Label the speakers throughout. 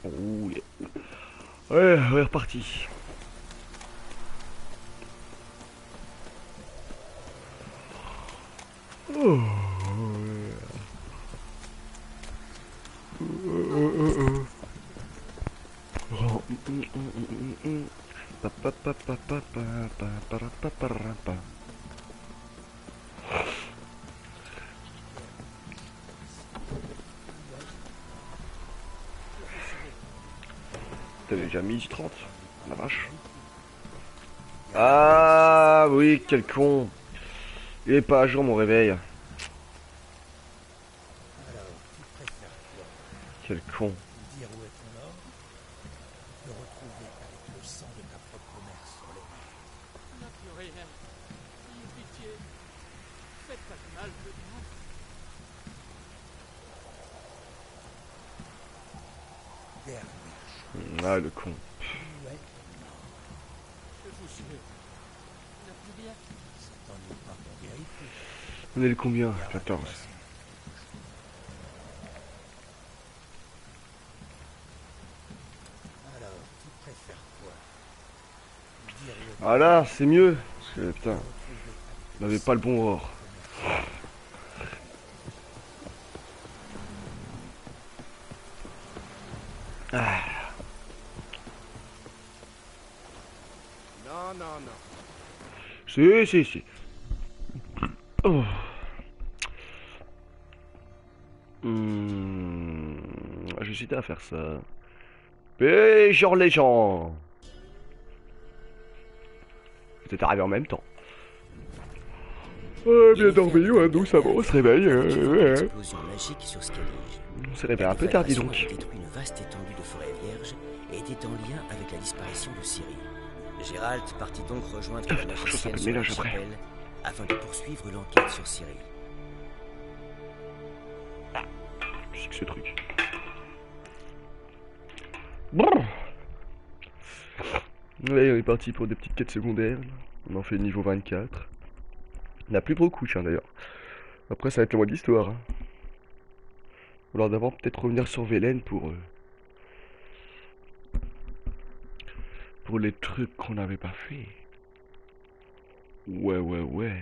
Speaker 1: Oh, yeah. Ouais, on est reparti. Oh. T'as déjà midi 30, la vache. Ah oui, quel con. Il est pas à jour mon réveil. Quel con.
Speaker 2: Dire où est ton or, te retrouver avec le sang de ta propre mère sur les mains.
Speaker 3: On n'a plus rien. Ayez pitié. Faites pas de mal, petit.
Speaker 2: Dernière
Speaker 1: Ah le con.
Speaker 2: où est ton or?
Speaker 3: Je vous jure. On n'a plus rien.
Speaker 2: Ça t'ennuie pas pour vérifier.
Speaker 1: On est le combien? 14.
Speaker 2: Alors, tu préfères quoi? Dire où est ton
Speaker 1: Ah là, c'est mieux. Parce que putain,
Speaker 2: retrouver
Speaker 1: on n'avait pas le bon or. Ah.
Speaker 2: Non, non, non.
Speaker 1: Si. Oh. J'hésitais à faire ça. Mais genre les gens. C'était arrivé en même temps. Bien dormi, ouais, nous ça va, on se réveille.
Speaker 4: Explosion magique sur Skellige.
Speaker 1: On s'est réveillé un peu tard, dis donc.
Speaker 4: avait détruit une vaste étendue de forêt vierge et était en lien avec la disparition de Ciri. Gérald partit donc rejoindre la magicienne sur la chapelle afin de poursuivre l'enquête sur Ciri.
Speaker 1: Qu'est-ce que ce truc? Brrr. Ouais, on est parti pour des petites quêtes secondaires. On en fait niveau 24. Il n'y en a plus beaucoup, tiens d'ailleurs. Après, ça va être le mode d'histoire. Hein. Ou alors d'abord, peut-être revenir sur Velen pour les trucs qu'on n'avait pas fait. Ouais.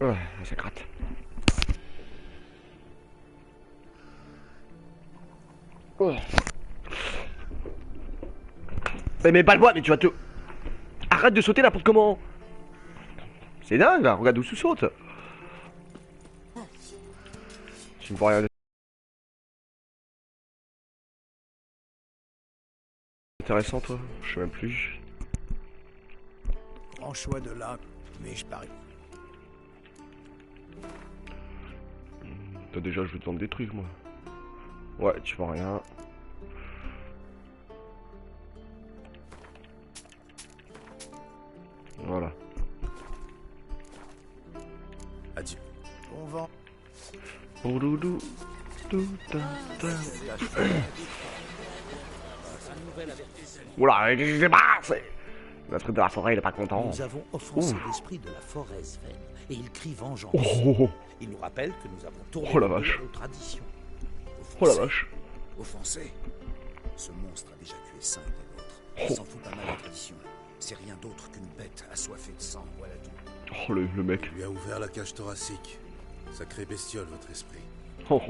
Speaker 1: Ah, ça gratte. Oh. Mais pas le bois, mais tu vas te... Arrête de sauter n'importe comment. C'est dingue là, regarde où tu sautes. Tu me vois rien d'intéressant toi? Je sais même plus.
Speaker 2: Grand choix de là, mais je parie.
Speaker 1: Toi déjà je veux te vendre des trucs moi. Ouais, tu vois rien. Voilà.
Speaker 2: Adieu. Bon vent.
Speaker 1: Oudoudou, oula, je sais pas, c'est... Le truc de la forêt, il est pas content.
Speaker 2: Nous avons offensé
Speaker 1: Ouh.
Speaker 2: l'esprit de la forêt Sven, et il crie vengeance.
Speaker 1: Oh.
Speaker 2: Il nous rappelle que nous avons tourné
Speaker 1: Oh la
Speaker 2: le dos
Speaker 1: vache.
Speaker 2: à nos traditions.
Speaker 1: Oh la vache.
Speaker 5: Offensé. Ce monstre a déjà tué 5 des nôtres.
Speaker 1: Oh.
Speaker 5: Il s'en fout pas mal de la tradition. C'est rien d'autre qu'une bête assoiffée de sang, voilà tout.
Speaker 1: Oh le mec.
Speaker 6: Lui a ouvert la cage thoracique. Sacré bestiole, votre esprit.
Speaker 1: Oh.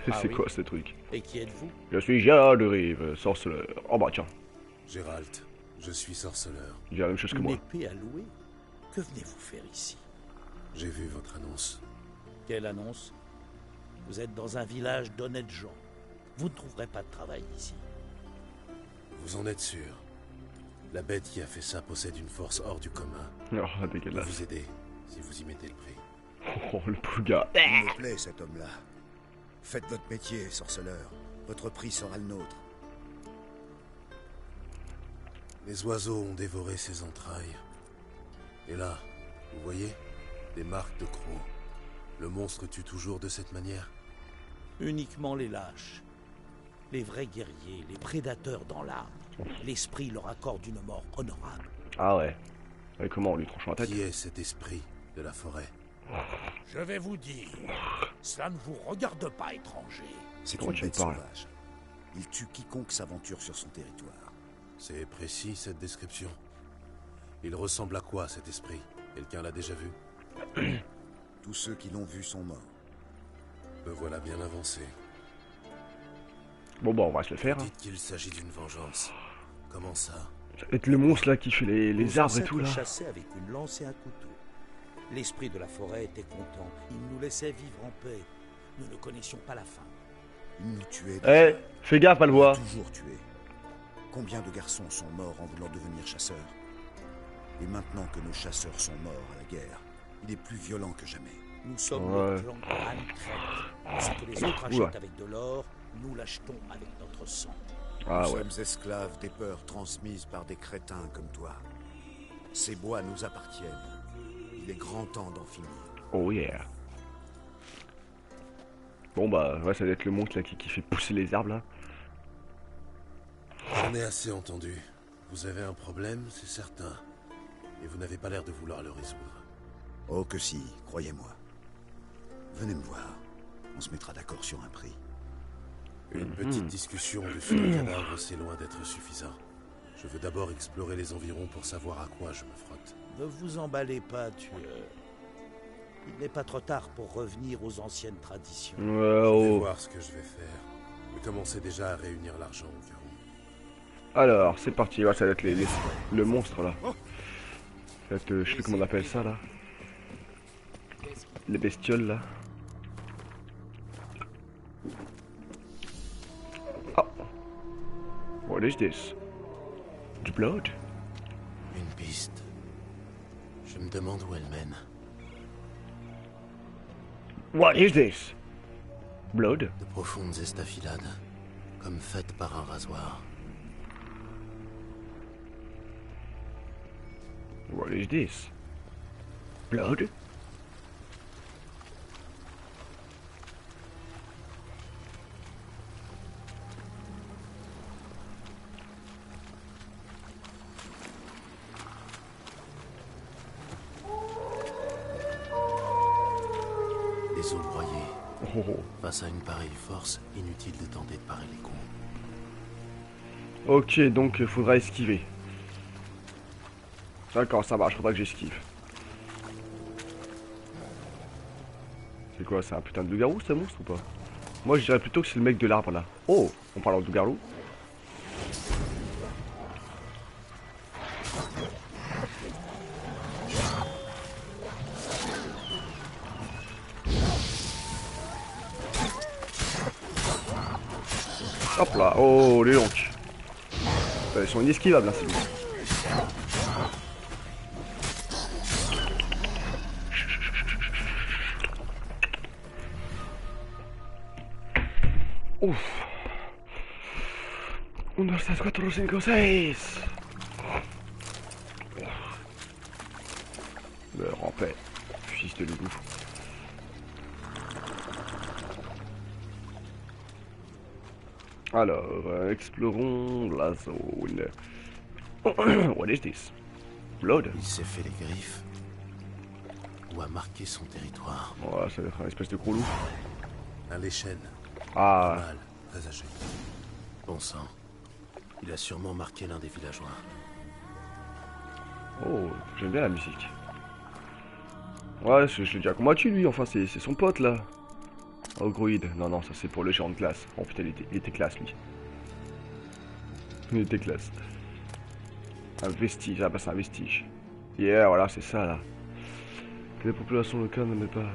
Speaker 2: Ah
Speaker 1: C'est
Speaker 2: oui.
Speaker 1: quoi ce truc?
Speaker 2: Et qui êtes-vous?
Speaker 1: Je suis Gérald de Rive, sorceleur. Oh bah tiens.
Speaker 6: Gérald, Je suis sorceleur.
Speaker 1: Il dit la même chose que
Speaker 2: Une
Speaker 1: moi.
Speaker 2: épée à louer? Que venez-vous faire ici?
Speaker 6: J'ai vu votre annonce.
Speaker 2: Quelle annonce? Vous êtes dans un village d'honnêtes gens. Vous ne trouverez pas de travail ici.
Speaker 6: Vous en êtes sûr? La bête qui a fait ça possède une force hors du commun.
Speaker 1: Oh,
Speaker 6: Je peux
Speaker 1: dégueulasse.
Speaker 6: vous aider, si vous y mettez le prix.
Speaker 1: Oh, le pauvre gars.
Speaker 5: Il me plaît, cet homme-là. Faites votre métier, sorceleur. Votre prix sera le nôtre.
Speaker 6: Les oiseaux ont dévoré ses entrailles. Et là, vous voyez? Des marques de crocs. Le monstre tue toujours de cette manière?
Speaker 2: Uniquement les lâches. Les vrais guerriers, les prédateurs dans l'âme. L'esprit leur accorde une mort honorable.
Speaker 1: Ah ouais. Et comment on lui tranche la tête?
Speaker 6: Qui est cet esprit de la forêt?
Speaker 2: Je vais vous dire, cela ne vous regarde pas, étranger.
Speaker 5: C'est
Speaker 1: Comment
Speaker 5: une
Speaker 1: tu me
Speaker 5: bête
Speaker 1: parles?
Speaker 5: sauvage. Il tue quiconque s'aventure sur son territoire.
Speaker 6: C'est précis, cette description. Il ressemble à quoi, cet esprit? Quelqu'un l'a déjà vu?
Speaker 5: Tous ceux qui l'ont vu sont morts.
Speaker 6: Me voilà bien avancé.
Speaker 1: Bon bah on va se le faire. Hein.
Speaker 6: Dites qu'il s'agit d'une vengeance. Comment ça?
Speaker 1: Ça va être le monstre là qui fait les
Speaker 2: Nos
Speaker 1: arbres et tout là.
Speaker 2: ancêtres chassaient avec une lance et un couteau. L'esprit de la forêt était content. Il nous laissait vivre en paix. Nous ne connaissions pas la fin.
Speaker 5: Il nous tuait.
Speaker 1: Eh, fais gaffe, pas le
Speaker 5: Il a
Speaker 1: voir.
Speaker 5: toujours tué. Combien de garçons sont morts en voulant devenir chasseurs? Et maintenant que nos chasseurs sont morts à la guerre, il est plus violent que jamais.
Speaker 2: Nous sommes
Speaker 1: Ouais.
Speaker 2: le clan Anne-Crête. Ce que les autres achètent avec de l'or, nous l'achetons avec notre sang.
Speaker 1: Ah
Speaker 5: Nous
Speaker 1: ouais.
Speaker 5: sommes esclaves des peurs transmises par des crétins comme toi. Ces bois nous appartiennent. Il est grand temps d'en finir.
Speaker 1: Oh yeah. Bon bah ouais, ça doit être le monstre là qui fait pousser les arbres là.
Speaker 6: J'en ai assez entendu. Vous avez un problème, c'est certain. Et vous n'avez pas l'air de vouloir le résoudre.
Speaker 5: Oh que si, croyez-moi. Venez me voir. On se mettra d'accord sur un prix.
Speaker 6: Une petite discussion dessus le cadavre, c'est loin d'être suffisant. Je veux d'abord explorer les environs pour savoir à quoi je me frotte.
Speaker 2: Ne vous emballez pas, tueur. Il n'est pas trop tard pour revenir aux anciennes traditions.
Speaker 1: Ouais,
Speaker 6: Je vais
Speaker 1: oh.
Speaker 6: voir ce que je vais faire. Mais commencez déjà à réunir l'argent au cas où.
Speaker 1: Alors, c'est parti. Ouais, ça doit être le monstre là. Ça doit être, je sais plus comment on appelle ça là. Les bestioles là. Oh. What is this? Du blood?
Speaker 6: Une piste. Je me demande où elle mène.
Speaker 1: What is this? Blood?
Speaker 6: De profondes estafilades, comme faites par un rasoir.
Speaker 1: What is this? Blood?
Speaker 6: Des eaux broyées.
Speaker 1: Oh, oh.
Speaker 6: Face à une pareille force, inutile de tenter de parer les coups.
Speaker 1: Ok, donc il faudra esquiver. D'accord, ça marche, faudra que j'esquive. C'est quoi, c'est un putain de loup-garou, ce monstre ou pas? Moi je dirais plutôt que c'est le mec de l'arbre là. Oh, on parle de loup-garou. Hop là, oh les donc. Ils sont inesquivables, hein, c'est bon. Uff. 1, 2, 3, 4, 5, 6. Meurs en paix, fils de loup. Alors, explorons la zone. What is this? Blood?
Speaker 6: Il s'est fait les griffes. Ou a marqué son territoire.
Speaker 1: Ouais, ça doit être un espèce de gros loup.
Speaker 6: Un léchenne.
Speaker 1: Ah,
Speaker 6: Mal, très âgé. Bon sang. Il a sûrement marqué l'un des villageois.
Speaker 1: oh, j'aime bien la musique. Ouais, je l'ai déjà combattu lui, enfin c'est son pote là. Ogroïde, non non, ça c'est pour le géant de glace. Oh putain, il était classe lui. Il était classe. Un vestige, ah bah c'est un vestige. Yeah, voilà, c'est ça là. Que les populations locales ne mettent pas.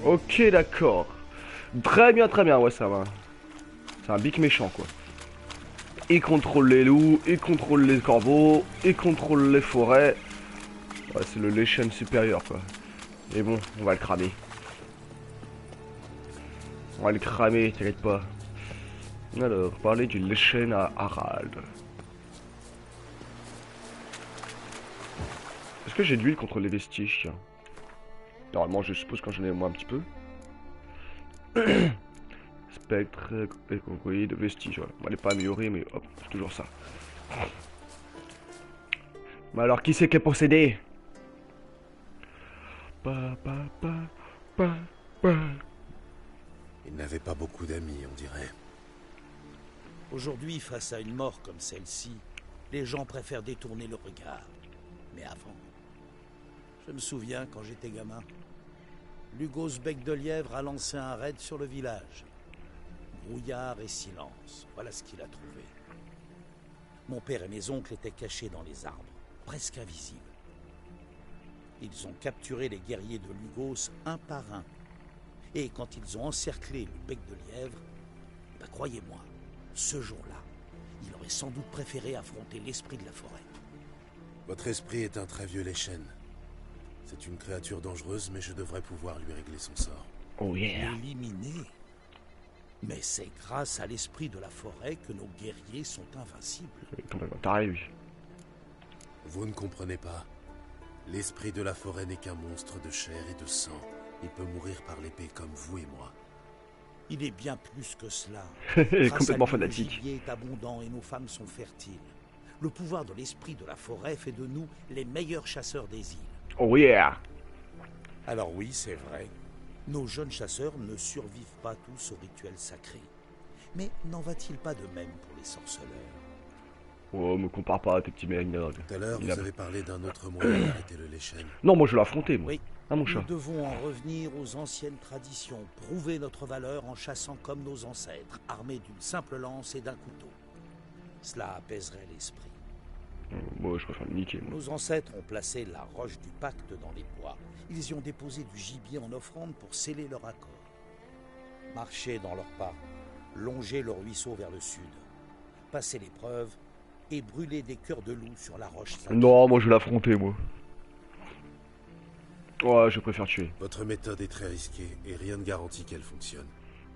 Speaker 1: Ok, d'accord. Très bien, ouais, ça va. C'est un big méchant, quoi. Il contrôle les loups, il contrôle les corbeaux, il contrôle les forêts. Ouais, c'est le Lechen supérieur, quoi. Mais bon, on va le cramer. On va le cramer, t'inquiète pas. Alors, parler du Lechen à Harald. Est-ce que j'ai de l'huile contre les vestiges, tiens? Normalement, je suppose quand j'en ai moi un petit peu. Spectre, oui, de vestiges, voilà. On va pas améliorer, mais hop, c'est toujours ça. Mais alors, qui c'est qui est possédé?
Speaker 6: Il n'avait pas beaucoup d'amis, on dirait.
Speaker 2: Aujourd'hui, face à une mort comme celle-ci, les gens préfèrent détourner le regard. Mais avant, je me souviens quand j'étais gamin, Lugos Bec de Lièvre a lancé un raid sur le village. Brouillard et silence, voilà ce qu'il a trouvé. Mon père et mes oncles étaient cachés dans les arbres, presque invisibles. Ils ont capturé les guerriers de Lugos un par un. Et quand ils ont encerclé le Bec de Lièvre, bah croyez-moi, ce jour-là, il aurait sans doute préféré affronter l'esprit de la forêt.
Speaker 6: Votre esprit est un très vieux Lechen. C'est une créature dangereuse, mais je devrais pouvoir lui régler son sort.
Speaker 1: Oh yeah.
Speaker 2: Éliminé. Mais c'est grâce à l'esprit de la forêt que nos guerriers sont invincibles.
Speaker 1: Complètement taré, lui.
Speaker 6: Vous ne comprenez pas. L'esprit de la forêt n'est qu'un monstre de chair et de sang. Il peut mourir par l'épée comme vous et moi.
Speaker 2: Il est bien plus que cela.
Speaker 1: Il est
Speaker 2: Grâce
Speaker 1: complètement
Speaker 2: à lui,
Speaker 1: fanatique.
Speaker 2: Le gibier est abondant et nos femmes sont fertiles. Le pouvoir de l'esprit de la forêt fait de nous les meilleurs chasseurs des îles.
Speaker 1: Oh yeah.
Speaker 2: Alors oui, c'est vrai. Nos jeunes chasseurs ne survivent pas tous au rituel sacré. Mais n'en va-t-il pas de même pour les sorceleurs?
Speaker 1: Oh, me compare pas à tes petits mecs.
Speaker 6: Tout à l'heure, vous avez parlé d'un autre moyen d'arrêter le Lechen.
Speaker 1: Non, moi je vais l'affronter, moi.
Speaker 2: Oui,
Speaker 1: Ah, mon
Speaker 2: nous
Speaker 1: chat.
Speaker 2: devons en revenir aux anciennes traditions, prouver notre valeur en chassant comme nos ancêtres, armés d'une simple lance et d'un couteau. Cela apaiserait l'esprit.
Speaker 1: Moi, je préfère le niquer, moi.
Speaker 2: Nos ancêtres ont placé la roche du pacte dans les bois. Ils y ont déposé du gibier en offrande pour sceller leur accord. Marcher dans leur pas, longer le ruisseau vers le sud, passer l'épreuve et brûler des cœurs de loup sur la roche sacrée.
Speaker 1: Non, moi je vais l'affronter, moi. Ouais, je préfère tuer.
Speaker 6: Votre méthode est très risquée et rien ne garantit qu'elle fonctionne.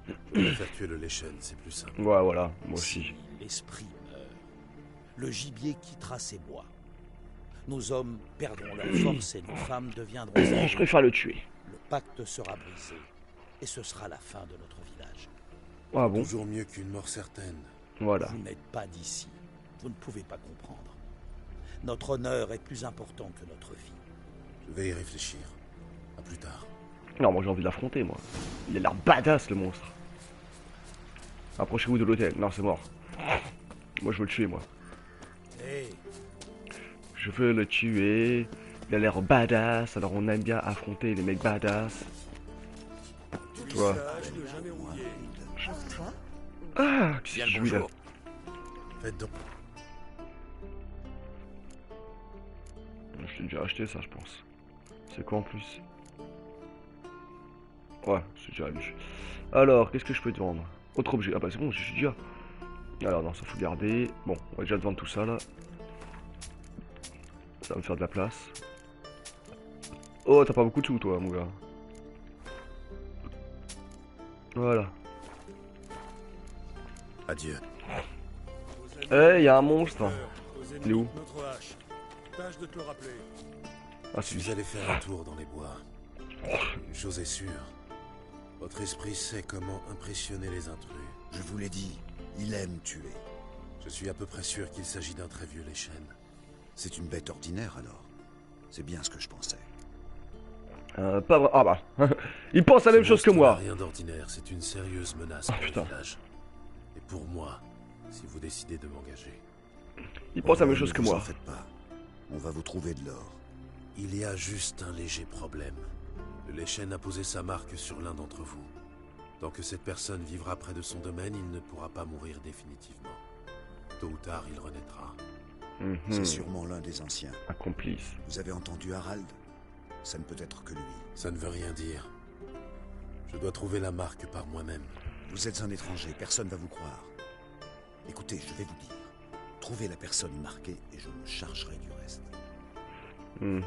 Speaker 6: Je préfère tuer le Lechen, c'est plus simple.
Speaker 1: Ouais, voilà, moi
Speaker 2: Si
Speaker 1: aussi.
Speaker 2: l'esprit meurt, le gibier quittera ses bois. Nos hommes perdront leur force et nos femmes deviendront
Speaker 1: Je
Speaker 2: âgées.
Speaker 1: préfère le tuer.
Speaker 2: Le pacte sera brisé et ce sera la fin de notre village.
Speaker 1: Ah bon?
Speaker 6: Toujours mieux qu'une mort certaine.
Speaker 1: Voilà.
Speaker 2: Vous n'êtes pas d'ici. Vous ne pouvez pas comprendre. Notre honneur est plus important que notre vie.
Speaker 6: Je vais y réfléchir. À plus tard.
Speaker 1: Non, moi j'ai envie de l'affronter, moi. Il a l'air badass, le monstre. Approchez-vous de l'hôtel. Non, c'est mort. Moi je veux le tuer, moi.
Speaker 2: Hé,
Speaker 1: Je veux le tuer. Il a l'air badass, alors on aime bien affronter les mecs badass. Tu vois. Ah, qu'est-ce
Speaker 4: Bien
Speaker 1: qu'il
Speaker 4: le
Speaker 1: joue là?
Speaker 4: bonjour.
Speaker 6: Faites donc.
Speaker 1: Je l'ai déjà acheté ça, je pense. C'est quoi en plus? Ouais, c'est déjà lu. Alors, qu'est-ce que je peux te vendre? Autre objet. Ah bah c'est bon, je suis déjà. Alors non, ça faut garder. Bon, on va déjà te vendre tout ça là. Ça va me faire de la place. Oh, t'as pas beaucoup de sous toi, mon gars. Voilà.
Speaker 6: Adieu.
Speaker 1: Eh, y a un monstre. Il est où?
Speaker 6: Tâche de te le rappeler.
Speaker 1: Ah,
Speaker 6: Je suis allé faire un tour dans les bois. Une chose est sûre. Votre esprit sait comment impressionner les intrus.
Speaker 5: Je vous l'ai dit, il aime tuer.
Speaker 6: Je suis à peu près sûr qu'il s'agit d'un très vieux Leshen.
Speaker 5: C'est une bête ordinaire alors. C'est bien ce que je pensais.
Speaker 1: Pas vrai. Ah bah. Il pense la même chose que moi.
Speaker 6: Rien d'ordinaire, c'est une sérieuse menace pour le village. Et pour moi, si vous décidez de m'engager.
Speaker 1: Il pense la même chose
Speaker 5: Ne
Speaker 1: que
Speaker 5: vous
Speaker 1: moi.
Speaker 5: en faites pas. On va vous trouver de l'or.
Speaker 6: Il y a juste un léger problème. Le Leshen a posé sa marque sur l'un d'entre vous. Tant que cette personne vivra près de son domaine, il ne pourra pas mourir définitivement. Tôt ou tard, il renaîtra.
Speaker 5: C'est sûrement l'un des anciens.
Speaker 1: Un complice.
Speaker 5: Vous avez entendu Harald? Ça ne peut être que lui.
Speaker 6: Ça ne veut rien dire. Je dois trouver la marque par moi-même.
Speaker 5: Vous êtes un étranger, personne ne va vous croire. Écoutez, je vais vous dire. Trouvez la personne marquée et je me chargerai du reste.
Speaker 6: Je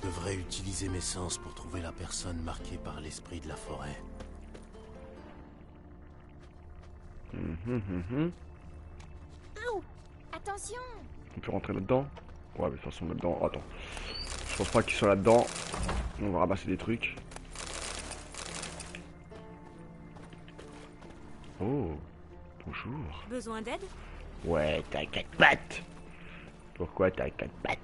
Speaker 6: devrais utiliser mes sens pour trouver la personne marquée par l'esprit de la forêt.
Speaker 7: Ouh, attention!
Speaker 1: On peut rentrer là-dedans? Ouais, mais de toute façon, là-dedans. Attends. Je pense pas qu'ils soient là-dedans. On va ramasser des trucs. Oh, bonjour.
Speaker 7: Besoin d'aide?
Speaker 1: Ouais, t'as 4 pattes. Pourquoi t'as 4 pattes?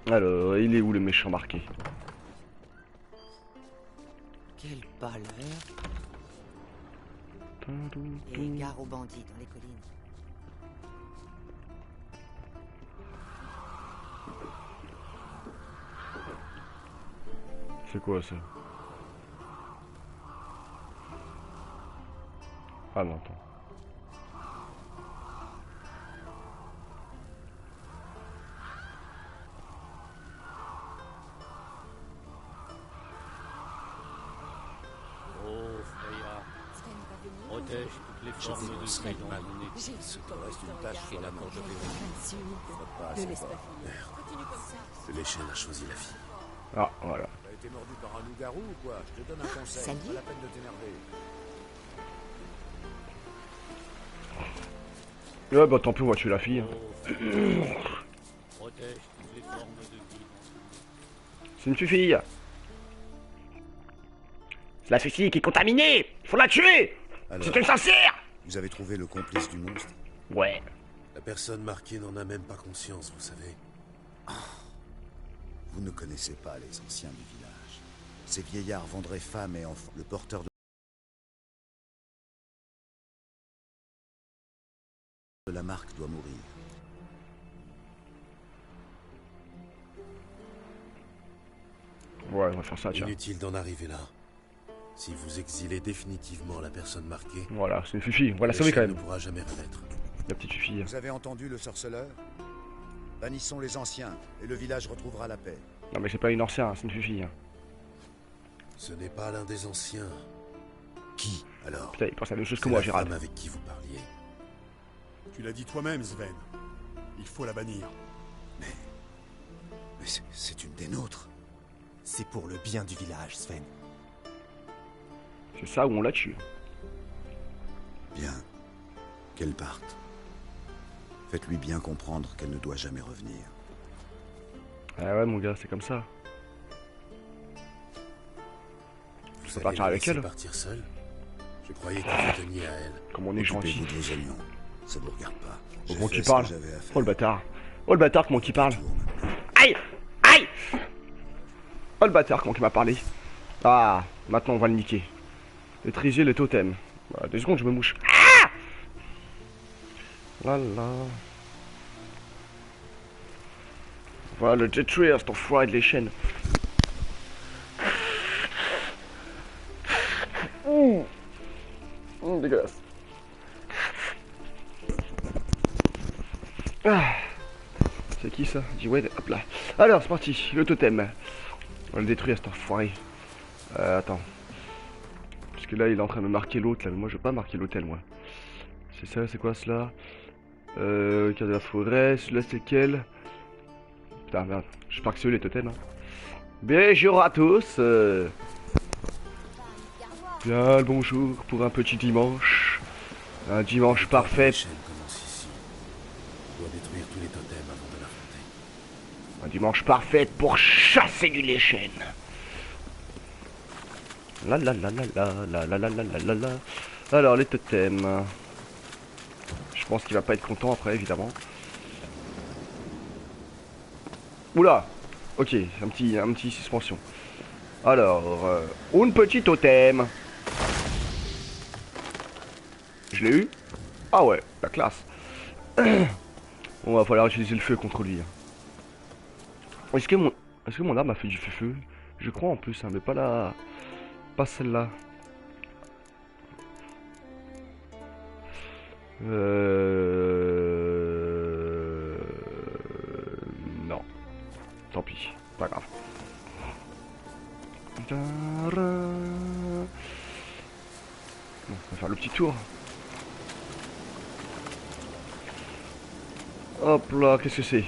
Speaker 1: Alors, il est où le méchant marqué?
Speaker 8: Quelle pâleur. Et gare aux bandits dans les collines.
Speaker 1: C'est quoi ça? Ah non, attends.
Speaker 3: Oh, Freya, protège toutes les formes de vie dans mon équipe.
Speaker 5: Reste une tâche sur la corde
Speaker 7: De l'espace.
Speaker 6: Le Leshen a choisi la vie.
Speaker 1: Ah, voilà.
Speaker 5: T'as été mordu par un loup-garou ou quoi? Je te donne un conseil.
Speaker 8: salut.
Speaker 5: Pas la peine de t'énerver.
Speaker 1: Ouais, bah tant pis, on va tuer la fille. Hein.
Speaker 3: Protège toutes les formes de vie.
Speaker 1: C'est une fille. C'est la fille qui est contaminée. Faut la tuer.
Speaker 5: Alors,
Speaker 1: C'est une sincère.
Speaker 5: vous avez trouvé le complice du monstre?
Speaker 1: Ouais.
Speaker 6: La personne marquée n'en a même pas conscience, vous savez.
Speaker 5: Vous ne connaissez pas les anciens du village. Ces vieillards vendraient femmes et enfants. Le porteur de la marque doit mourir.
Speaker 1: Ouais, on va faire ça, tiens.
Speaker 6: Inutile d'en arriver là. Si vous exilez définitivement la personne marquée,
Speaker 1: Voilà, c'est une fille. On va la
Speaker 6: le
Speaker 1: sauver quand
Speaker 6: Leshen
Speaker 1: même.
Speaker 6: ne pourra jamais renaître.
Speaker 1: La petite fille.
Speaker 5: Vous avez entendu le sorceleur? Bannissons les anciens, et le village retrouvera la paix.
Speaker 1: Non mais c'est pas une ancienne, c'est une fille.
Speaker 6: Ce n'est pas l'un des anciens.
Speaker 5: Qui, alors?
Speaker 1: Putain, il pense à la même chose que
Speaker 6: C'est
Speaker 1: moi,
Speaker 6: la
Speaker 1: Gérald.
Speaker 6: femme avec qui vous parliez.
Speaker 9: Tu l'as dit toi-même, Sven. Il faut la bannir.
Speaker 5: Mais c'est une des nôtres.
Speaker 10: C'est pour le bien du village, Sven.
Speaker 1: C'est ça où on la tue.
Speaker 5: Bien. Qu'elle parte. Faites-lui bien comprendre qu'elle ne doit jamais revenir.
Speaker 1: Ah ouais, mon gars, c'est comme ça.
Speaker 6: Vous
Speaker 1: peux
Speaker 6: allez
Speaker 1: partir
Speaker 6: la
Speaker 1: avec
Speaker 6: laisser
Speaker 1: elle
Speaker 6: partir seule? Je croyais que vous teniez à elle.
Speaker 1: Comme on est gentil.
Speaker 5: Occupez-vous de vos oignons. Ça ne vous regarde pas.
Speaker 1: Au
Speaker 5: J'ai
Speaker 1: bon
Speaker 5: fait
Speaker 1: qui
Speaker 5: ce
Speaker 1: parle.
Speaker 5: que j'avais à faire.
Speaker 1: Oh le bâtard. Oh le bâtard, comment qui parle.
Speaker 5: Tour maintenant.
Speaker 1: Aïe. Aïe. Oh le bâtard, comment il m'a parlé. Ah, maintenant on va le niquer. Maîtriser le totem. Voilà, 2 secondes, je me mouche. Ah. Voilà. Voilà, le détruire, cet enfoiré de les chaînes. Dégueulasse. Ah. C'est qui ça? Dis ouais, hop là. Alors, c'est parti, le totem. On va le détruire cet enfoiré. Attends. Parce que là, il est en train de me marquer l'autre là, mais moi je veux pas marquer l'hôtel moi. C'est ça, c'est quoi cela? Carte de la forêt, celui-là c'est quel? Putain merde, j'espère que c'est eux les totems. Hein. Bonjour à tous. Bien le bonjour pour un petit dimanche. Un dimanche parfait.
Speaker 6: La chaîne commence ici. On doit détruire tous les totems
Speaker 1: Un dimanche parfait pour chasser du léchène. La la la la la la la la la la la. Alors les totems. Je pense qu'il va pas être content après évidemment. Oula. Ok, un petit suspension. Alors, une petite totem. Je l'ai eu. Ah ouais, la classe. On va falloir utiliser le feu contre lui. Est-ce que mon arme a fait du feu? Je crois en plus, hein, mais pas celle-là. Non. Tant pis, pas grave. Bon, on va faire le petit tour. Hop là, qu'est-ce que c'est?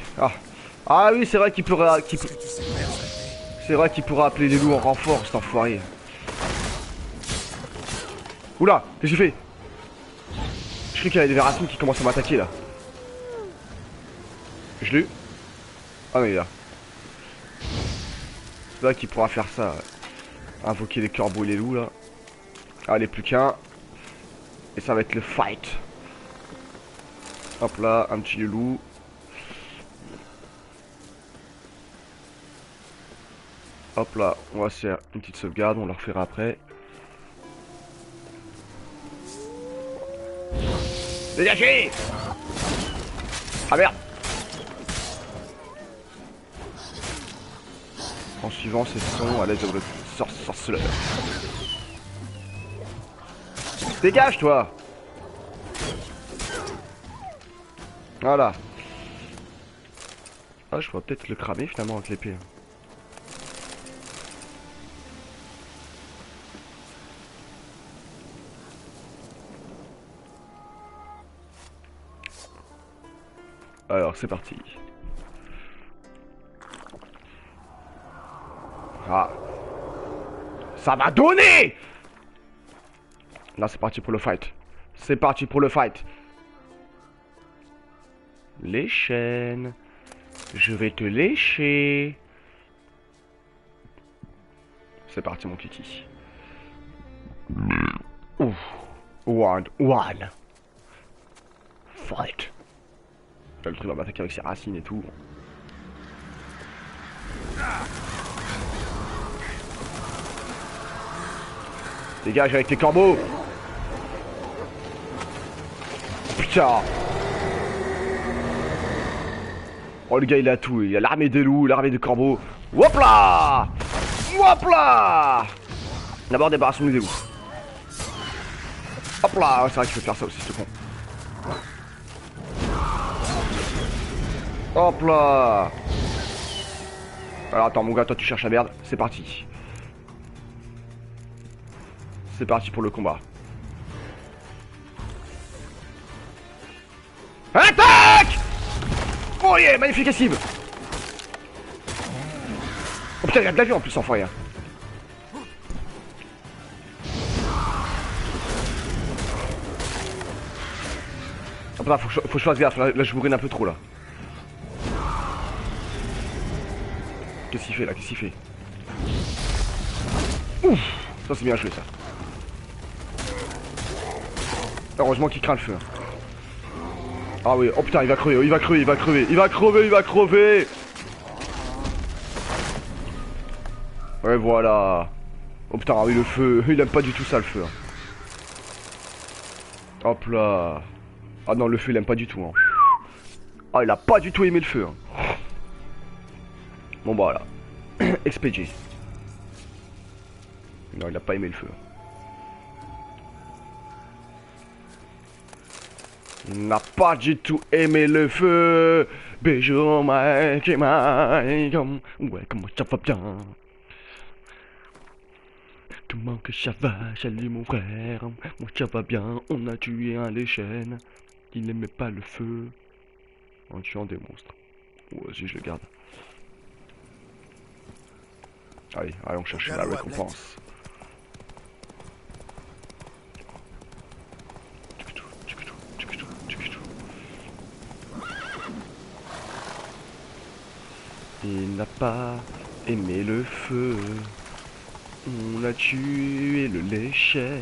Speaker 1: Ah oui, c'est vrai qu'il pourra... C'est vrai qu'il pourra appeler les loups en renfort, cet enfoiré. Oula, qu'est-ce qu'il fait? Je crois qu'il y a des verracines qui commencent à m'attaquer là. Je l'ai eu. Ah non, il est là. C'est vrai qu'il pourra faire ça. Invoquer les corbeaux et les loups là. Allez, plus qu'un. Et ça va être le fight. Hop là, un petit loup. Hop là, on va se faire une petite sauvegarde, on la refera après. Dégagez! Ah merde! En suivant ces sons à l'aide de votre sorceleur. Dégage toi! Voilà. Ah, je pourrais peut-être le cramer finalement avec l'épée. Alors, c'est parti. Ah. Ça va donner! Là, c'est parti pour le fight. C'est parti pour le fight. Les chaînes. Je vais te lécher. C'est parti, mon kiki. Ouf. One. Fight. Là, le truc va m'attaquer avec ses racines et tout. Dégage avec tes corbeaux. Putain. Oh, le gars, il a tout. Il a l'armée des loups, l'armée des corbeaux. Hop là! Hop là! D'abord, débarrassons-nous des loups. Hop là! C'est vrai qu'il faut faire ça aussi, ce con. Hop là! Alors, attends, mon gars, toi, tu cherches la merde. C'est parti. C'est parti pour le combat. Attaque! Oh yeah, magnifique esquive. Oh putain, il y a de la vie en plus, enfoiré. Oh putain, faut que je fasse gaffe, là je bourrine un peu trop là. Qu'est-ce qu'il fait là? Qu'est-ce qu'il fait? Ouf! Ça c'est bien joué ça. Heureusement qu'il craint le feu. Ah oui, oh putain, il va crever, il va crever, il va crever, il va crever, il va crever. Ouais, voilà. Oh putain, ah oui, le feu, il aime pas du tout ça, le feu. Hop là. Ah non, le feu, il aime pas du tout. Hein. Ah, il a pas du tout aimé le feu. Hein. Bon, bah voilà. Expédié. Non, il a pas aimé le feu. Il n'a pas du tout aimé le feu. Bijou, ouais, comment ça va bien? Comment que ça va, salut mon frère. Moi ça va bien, on a tué un léchène. Il n'aimait pas le feu. En tuant des monstres. Ouais, si je le garde. Allez, allons chercher la récompense. Il n'a pas aimé le feu. On a tué le Leshen.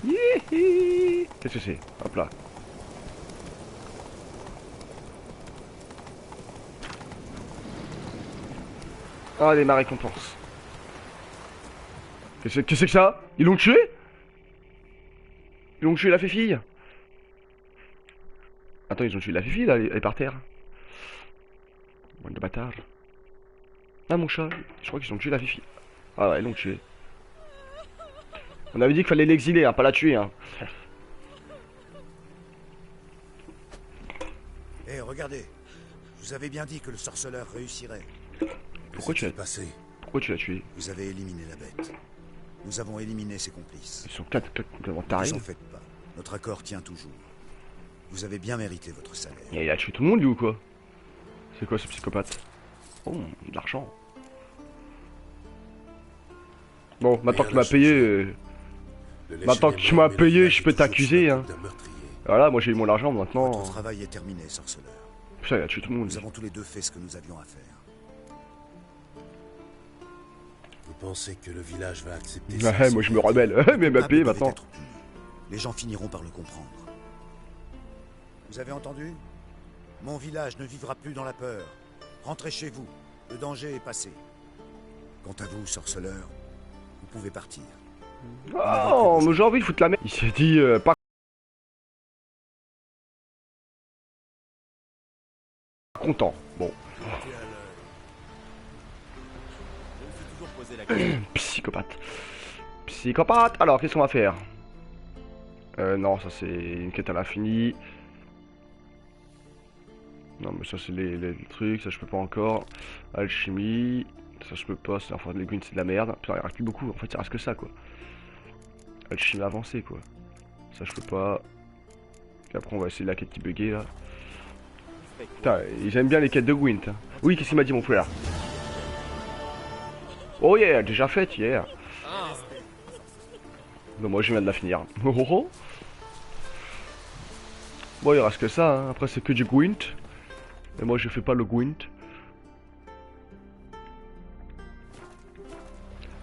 Speaker 1: Hihi. Qu'est-ce que c'est? Hop là. Allez, ma récompense. Qu'est-ce que c'est que ça? Ils l'ont tué? Ils ont tué la fille. Attends, ils ont tué la fille là, elle est par terre. Bande de bâtards. Ah mon chat, je crois qu'ils ont tué la fille. Ah ouais, ils l'ont tué. On avait dit qu'il fallait l'exiler, hein, pas la tuer. Hein.
Speaker 5: Hé, regardez. Je vous avais bien dit que le sorceleur réussirait.
Speaker 1: Pourquoi tu l'as tué?
Speaker 5: Vous avez éliminé la bête. Nous avons éliminé ses complices.
Speaker 1: Ils sont complètement tarés.
Speaker 5: Ne vous en faites pas. Notre accord tient toujours. Vous avez bien mérité votre salaire.
Speaker 1: Et il a tué tout le monde lui ou quoi? C'est quoi ce psychopathe? Oh, de l'argent. Bon, maintenant que tu m'as payé... Maintenant que tu m'as payé, je peux t'accuser, hein. Voilà, moi j'ai eu mon argent maintenant.
Speaker 5: Votre travail est terminé, sorceleur.
Speaker 1: Putain, il a tué tout le monde.
Speaker 5: Nous avons tous les deux fait ce que nous avions à faire.
Speaker 6: Vous pensez que le village va accepter
Speaker 1: ça?
Speaker 6: Ouais,
Speaker 1: moi je me rebelle. Mais il m'a payé maintenant.
Speaker 5: Les gens finiront par le comprendre. Vous avez entendu? Mon village ne vivra plus dans la peur. Rentrez chez vous. Le danger est passé. Quant à vous, sorceleur, vous pouvez partir.
Speaker 1: Oh, mais j'ai envie de foutre la merde. Il s'est dit pas content. Bon. Psychopathe. Psychopathe. Alors, qu'est-ce qu'on va faire? Non, ça c'est une quête à l'infini. Non, mais ça c'est les trucs, ça je peux pas encore. Alchimie, ça je peux pas, c'est enfin de l'aiguine, c'est de la merde. Putain, il reste plus beaucoup, en fait il reste que ça quoi. Alchimie avancée quoi. Ça je peux pas. Et après on va essayer la quête qui buguait là. Putain, j'aime bien les quêtes de Gwent. Hein. Oui, qu'est-ce qu'il m'a dit mon frère? Oh yeah, déjà faite hier. Non, moi je viens de la finir. Oh, oh, oh. Bon, il reste que ça, hein. Après c'est que du Gwent. Et moi je fais pas le Gwent.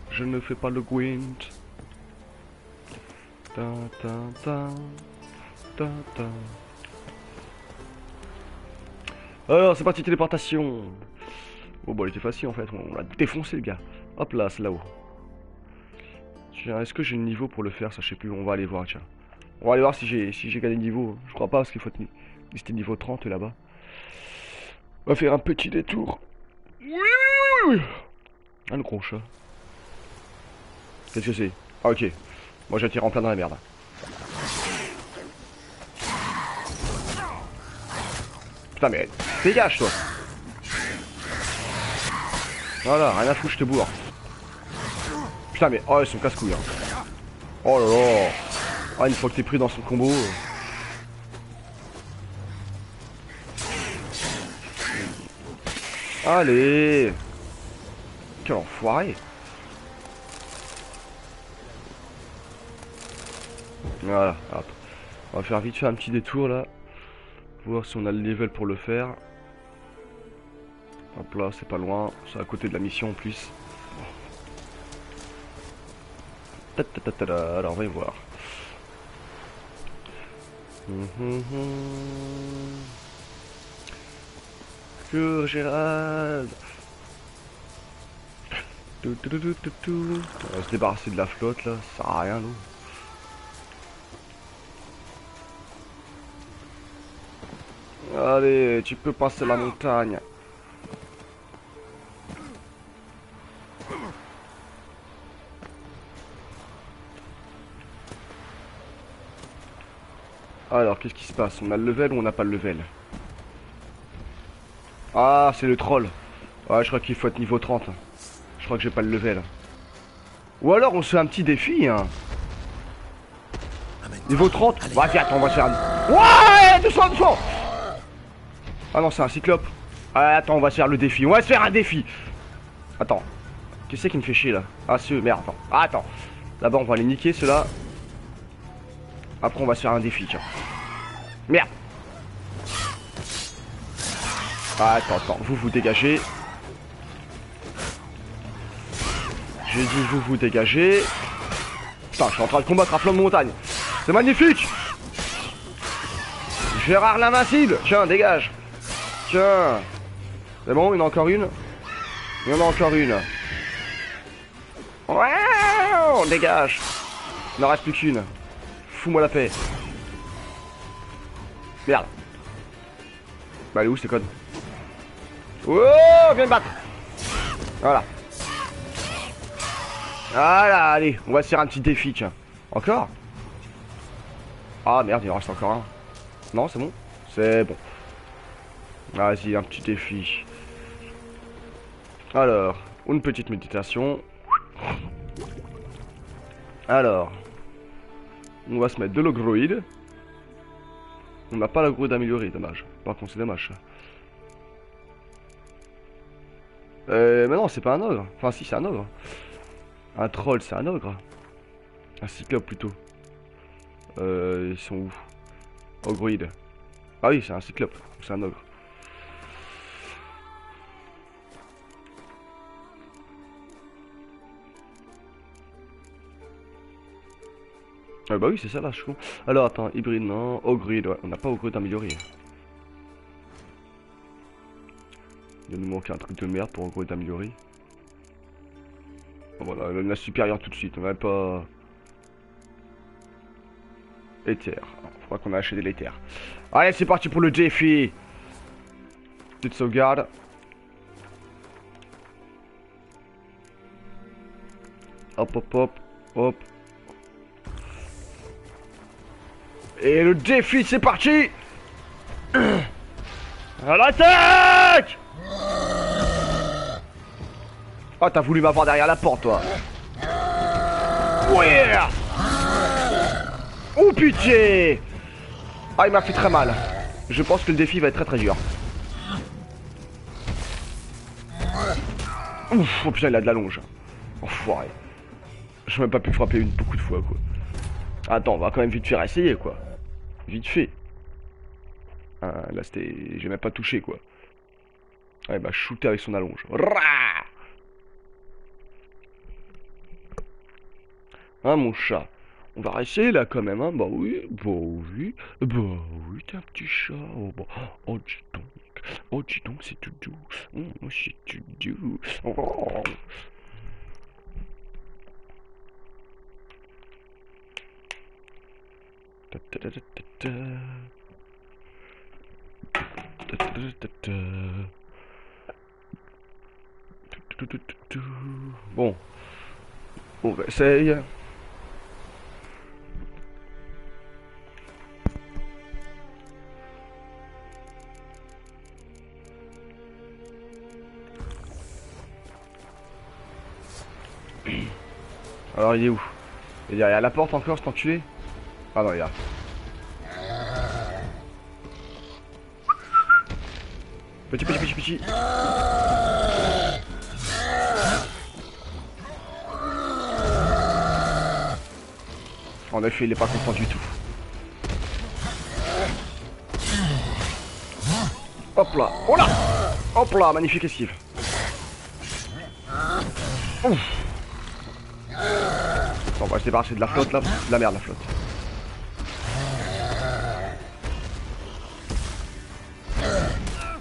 Speaker 1: Je ne fais pas le Gwent. Ta ta ta ta ta. Alors c'est parti, téléportation. Oh bon, il était facile en fait, on l'a défoncé le gars. Hop là, c'est là-haut. Tiens, est-ce que j'ai le niveau pour le faire? Ça je sais plus, on va aller voir, tiens. On va aller voir si j'ai gagné le niveau. Je crois pas parce qu'il faut lister niveau 30 là-bas. On va faire un petit détour. Oui. Un gros chat. Qu'est-ce que c'est? Ah ok. Moi j'attire en plein dans la merde. Putain mais dégage toi. Voilà, rien à foutre, je te bourre. Putain mais oh ils sont casse-couilles hein. Oh là là. Ah une fois que t'es pris dans son combo. Allez. Quel enfoiré. Voilà, hop. On va faire vite fait un petit détour là. Voir si on a le level pour le faire. Hop là, c'est pas loin. C'est à côté de la mission en plus. Alors on va y voir. Que Gérald. On va se débarrasser de la flotte là, ça sert à rien l'eau. Allez, tu peux passer la montagne. Alors, qu'est-ce qui se passe? On a le level ou on n'a pas le level? Ah, c'est le troll. Ouais, je crois qu'il faut être niveau 30. Je crois que j'ai pas le level. Ou alors on se fait un petit défi, hein. Niveau 30. Vas-y, attends, on va se faire un... Ouais, doucement, doucement. Ah non, c'est un cyclope. Ah, attends, on va se faire le défi. On va se faire un défi. Attends. Qui c'est qui me fait chier là? Ah, c'est eux, merde, attends. Ah, attends. Là-bas, on va les niquer, ceux-là. Après, on va se faire un défi, tiens. Merde. Ah, attends, vous dégagez. J'ai dit vous vous dégagez. Putain, je suis en train de combattre à flanc de montagne. C'est magnifique. Gérard l'invincible. Tiens, dégage. Tiens. C'est bon, il y en a encore une. Il y en a encore une. Ouais, on dégage. Il n'en reste plus qu'une. Fous-moi la paix. Merde. Bah, elle est où, ces codes? Oh, viens me battre. Voilà. Voilà, allez, on va se faire un petit défi, tiens. Encore? Ah, merde, il en reste encore un. Non, c'est bon? C'est bon. Vas-y, un petit défi. Alors, une petite méditation. Alors, on va se mettre de l'ogroïde. On n'a pas l'ogro d'améliorer, dommage. Par contre, c'est dommage. Mais non, c'est pas un ogre. Enfin, si, c'est un ogre. Un troll, c'est un ogre. Un cyclope plutôt. Ils sont où? Ogroïde. Ah oui, c'est un cyclope. C'est un ogre. Ah bah oui, c'est ça là, je suis con. Alors attends, hybride non, ogroïde, ouais, on n'a pas ogroïde amélioré. Il nous manque un truc de merde pour ogroïde amélioré. Bon, voilà, la supérieure tout de suite, on n'a pas... Éther, faudra qu'on a acheté l'éther. Allez, c'est parti pour le défi. Petite sauvegarde. Hop, hop, hop, hop. Et le défi, c'est parti. À l'attaque. Oh, t'as voulu m'avoir derrière la porte, toi. Ouais. Oh, pitié. Ah, il m'a fait très mal. Je pense que le défi va être très très dur. Ouf, oh putain, il a de la longe. Enfoiré. Je même pas pu frapper beaucoup de fois, quoi. Attends, on va quand même vite faire essayer, quoi. Vite fait. Ah, là, c'était... J'ai même pas touché, quoi. Ouais, bah, shooter avec son allonge. Rah, hein, mon chat. On va essayer, là, quand même, hein. Bah oui, bah oui. Bah oui, t'es un petit chat. Oh, bah... oh dis donc, c'est tout doux. Oh, c'est tout doux. Oh. Bon, on essaye. Alors il est où? Il est derrière la porte encore cet enculé? Ah non, il est là. Petit. En effet, il est pas content du tout. Hop là. Oh là. Hop là, magnifique esquive. Ouf. Bon, on va se débarrasser de la flotte là. De la merde, la flotte.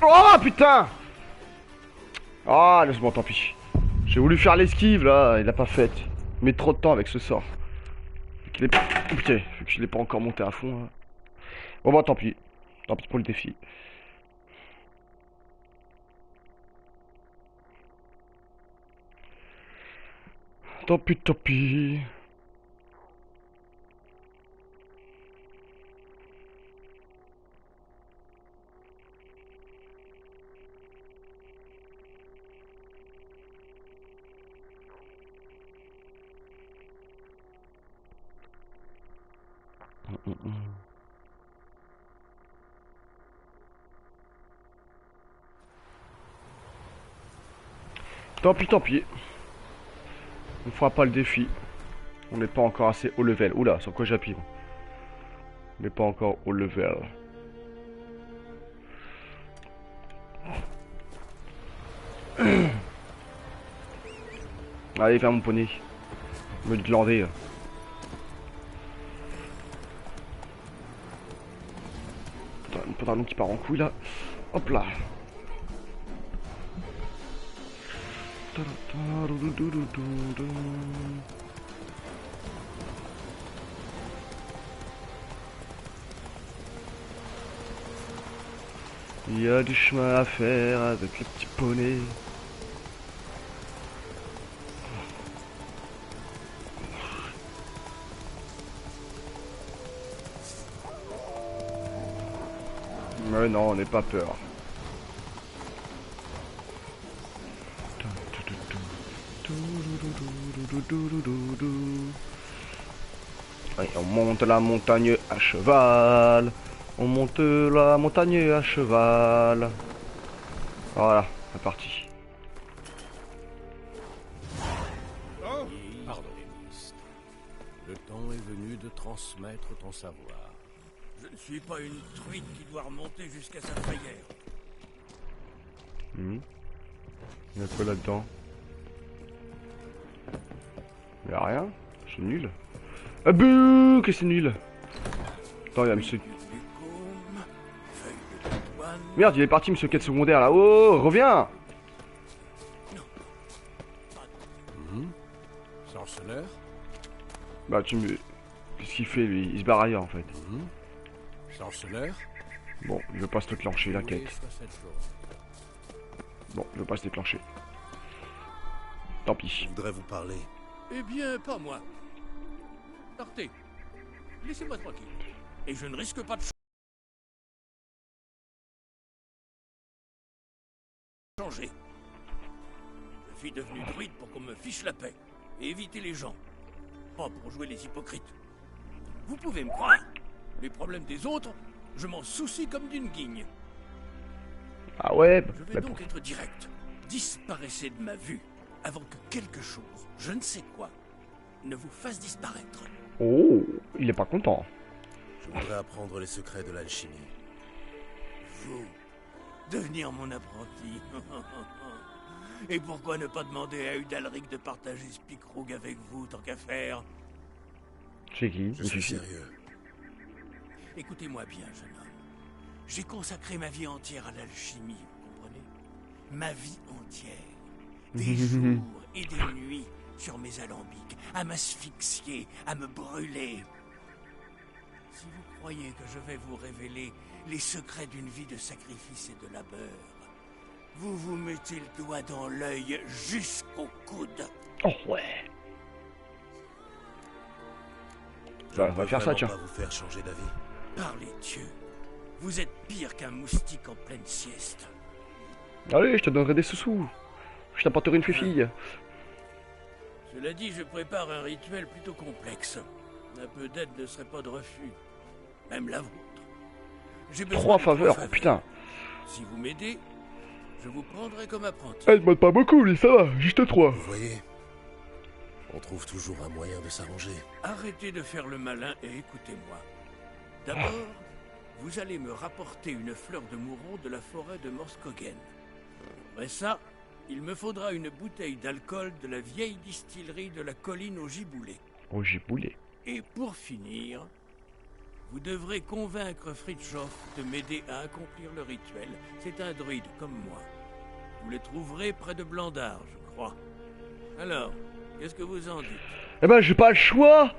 Speaker 1: Oh putain. Ah, laisse-moi, tant pis. J'ai voulu faire l'esquive là, il a pas fait. Mais trop de temps avec ce sort. Putain, vu que je l'ai pas encore monté à fond là. Bon bah tant pis. Tant pis pour le défi. Tant pis. Tant pis. On fera pas le défi. On n'est pas encore assez haut level. Oula, sur quoi j'appuie? On n'est pas encore haut level. Allez, viens mon poney. Me glander. Putain, un pantalon qui part en couille là. Hop là. Il y a du chemin à faire avec le petit poney. Mais non, n'aie pas peur. Allez, on monte la montagne à cheval. On monte la montagne à cheval. Voilà, c'est parti.
Speaker 11: Pardonnez-moi. Le temps est venu de transmettre ton savoir.
Speaker 2: Je ne suis pas une truite qui doit remonter jusqu'à sa frayère.
Speaker 1: Il y a quoi là-dedans? Il y a rien. C'est nul. Ah bouh, que c'est nul. Attends, il y a monsieur... Merde, il est parti, monsieur quête secondaire là. Oh, reviens.
Speaker 11: Sorceleur.
Speaker 1: Bah, tu me... Qu'est-ce qu'il fait, lui? Il se barre ailleurs, en fait.
Speaker 11: Sorceleur.
Speaker 1: Bon, il veut pas se déclencher, la quête. Bon, il veut pas se déclencher. Tant pis.
Speaker 6: Je voudrais vous parler.
Speaker 2: Eh bien, pas moi. Partez. Laissez-moi tranquille. Et je ne risque pas de changer. Je suis devenu druide pour qu'on me fiche la paix. Et éviter les gens. Pas pour jouer les hypocrites. Vous pouvez me croire. Les problèmes des autres, je m'en soucie comme d'une guigne.
Speaker 1: Ah ouais.
Speaker 2: Je vais donc être direct. Disparaissez de ma vue avant que quelque chose, je ne sais quoi, ne vous fasse disparaître.
Speaker 1: Oh, il est pas content.
Speaker 6: Je voudrais apprendre les secrets de l'alchimie.
Speaker 2: Vous, devenir mon apprenti. Et pourquoi ne pas demander à Udalric de partager Spikrug avec vous, tant qu'à faire?
Speaker 1: C'est qui?
Speaker 6: Je suis sérieux.
Speaker 2: Écoutez-moi bien, jeune homme. J'ai consacré ma vie entière à l'alchimie, vous comprenez? Ma vie entière. Des jours et des nuits sur mes alambics, à m'asphyxier, à me brûler. Si vous croyez que je vais vous révéler les secrets d'une vie de sacrifice et de labeur, vous vous mettez le doigt dans l'œil jusqu'au coude.
Speaker 1: Oh ouais. Ça va faire ça, tiens.
Speaker 6: Pas vous faire changer d'avis.
Speaker 2: Par les dieux, vous êtes pire qu'un moustique en pleine sieste.
Speaker 1: Allez, je te donnerai des sous-sous. Je t'apporterai une fille.
Speaker 2: Cela dit, je prépare un rituel plutôt complexe. Un peu d'aide ne serait pas de refus. Même la vôtre. J'ai besoin
Speaker 1: 3
Speaker 2: de
Speaker 1: faveurs, oh putain.
Speaker 2: Si vous m'aidez, je vous prendrai comme apprenti.
Speaker 1: Elle demande pas beaucoup, lui, ça va, juste 3.
Speaker 6: Vous voyez, on trouve toujours un moyen de s'arranger.
Speaker 2: Arrêtez de faire le malin et écoutez-moi. D'abord, vous allez me rapporter une fleur de mouron de la forêt de Morskogen. Après ça, il me faudra une bouteille d'alcool de la vieille distillerie de la colline au Giboulet.
Speaker 1: Au Giboulet.
Speaker 2: Et pour finir, vous devrez convaincre Fritjof de m'aider à accomplir le rituel. C'est un druide comme moi. Vous les trouverez près de Blandard, je crois. Alors, qu'est-ce que vous en dites?
Speaker 1: Eh ben, j'ai pas le choix.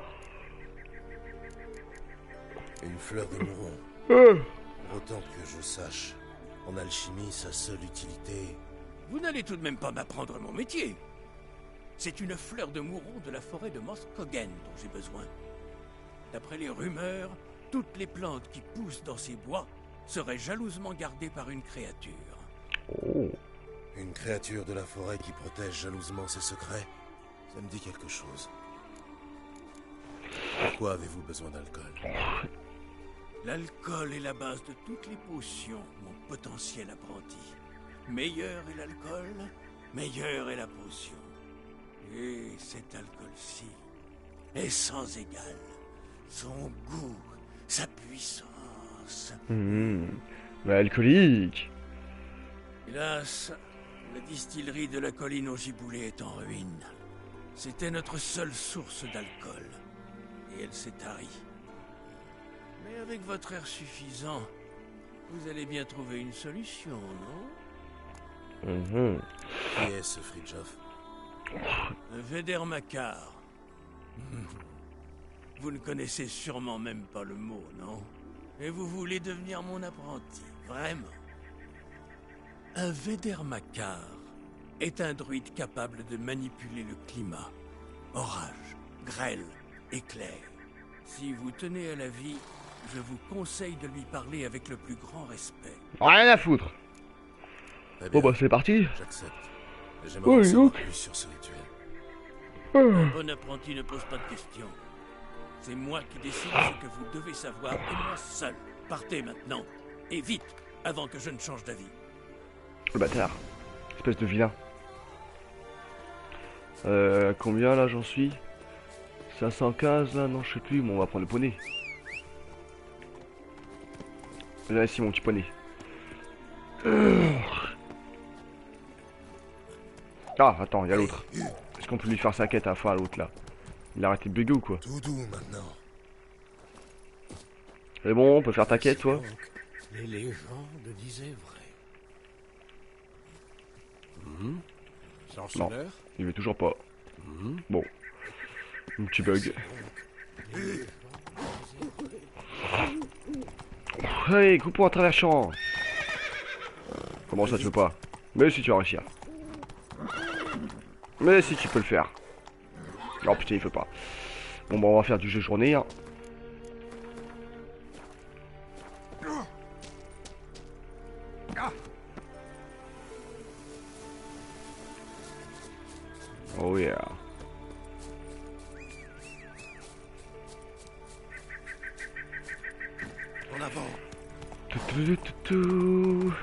Speaker 6: Une fleur de mouron. Autant que je sache, en alchimie, sa seule utilité...
Speaker 2: Vous n'allez tout de même pas m'apprendre mon métier. C'est une fleur de mouron de la forêt de Morskogen dont j'ai besoin. D'après les rumeurs, toutes les plantes qui poussent dans ces bois seraient jalousement gardées par une créature.
Speaker 1: Oh.
Speaker 6: Une créature de la forêt qui protège jalousement ses secrets? Ça me dit quelque chose. Pourquoi avez-vous besoin d'alcool?
Speaker 2: L'alcool est la base de toutes les potions, mon potentiel apprenti. Meilleur est l'alcool, meilleure est la potion. Et cet alcool-ci est sans égal. Son goût, sa puissance.
Speaker 1: Mais alcoolique.
Speaker 2: Hélas, la distillerie de la colline au Giboulet est en ruine.
Speaker 11: C'était notre seule source d'alcool. Et elle s'est tarie. Mais avec votre air suffisant, vous allez bien trouver une solution, non?
Speaker 6: Qui est ce Fridtjof?
Speaker 11: Veder Makar. Vous ne connaissez sûrement même pas le mot, non? Et vous voulez devenir mon apprenti, vraiment? Un Veder Makar est un druide capable de manipuler le climat. Orage, grêle, éclair. Si vous tenez à la vie, je vous conseille de lui parler avec le plus grand respect.
Speaker 1: Rien à foutre. Bon bah c'est parti.
Speaker 6: J'accepte. J'aimerais en savoir plus sur ce rituel.
Speaker 11: Un bon apprenti ne pose pas de questions. C'est moi qui décide ce que vous devez savoir, et moi seul. Partez maintenant, et vite, avant que je ne change d'avis.
Speaker 1: Le bâtard. Espèce de vilain. Combien là j'en suis? 515 là, non je sais plus, bon on va prendre le poney. Là ici mon petit poney. Ah attends, il y a l'autre. Est-ce qu'on peut lui faire sa quête à la fin à l'autre là? Il a arrêté de bugger ou quoi?
Speaker 6: Tout doux maintenant.
Speaker 1: C'est bon, on peut faire ta quête toi?
Speaker 11: Les légendes disaient vrai.
Speaker 1: Non, il veut toujours pas. Bon. Un petit bug. Hey, coupe à travers champ. Comment ça tu veux pas? Mais si tu vas réussir. Mais si tu peux le faire. Oh putain il veut pas. Bon bah on va faire du jeu journée hein. Oh yeah.
Speaker 6: En avant.
Speaker 1: Tout.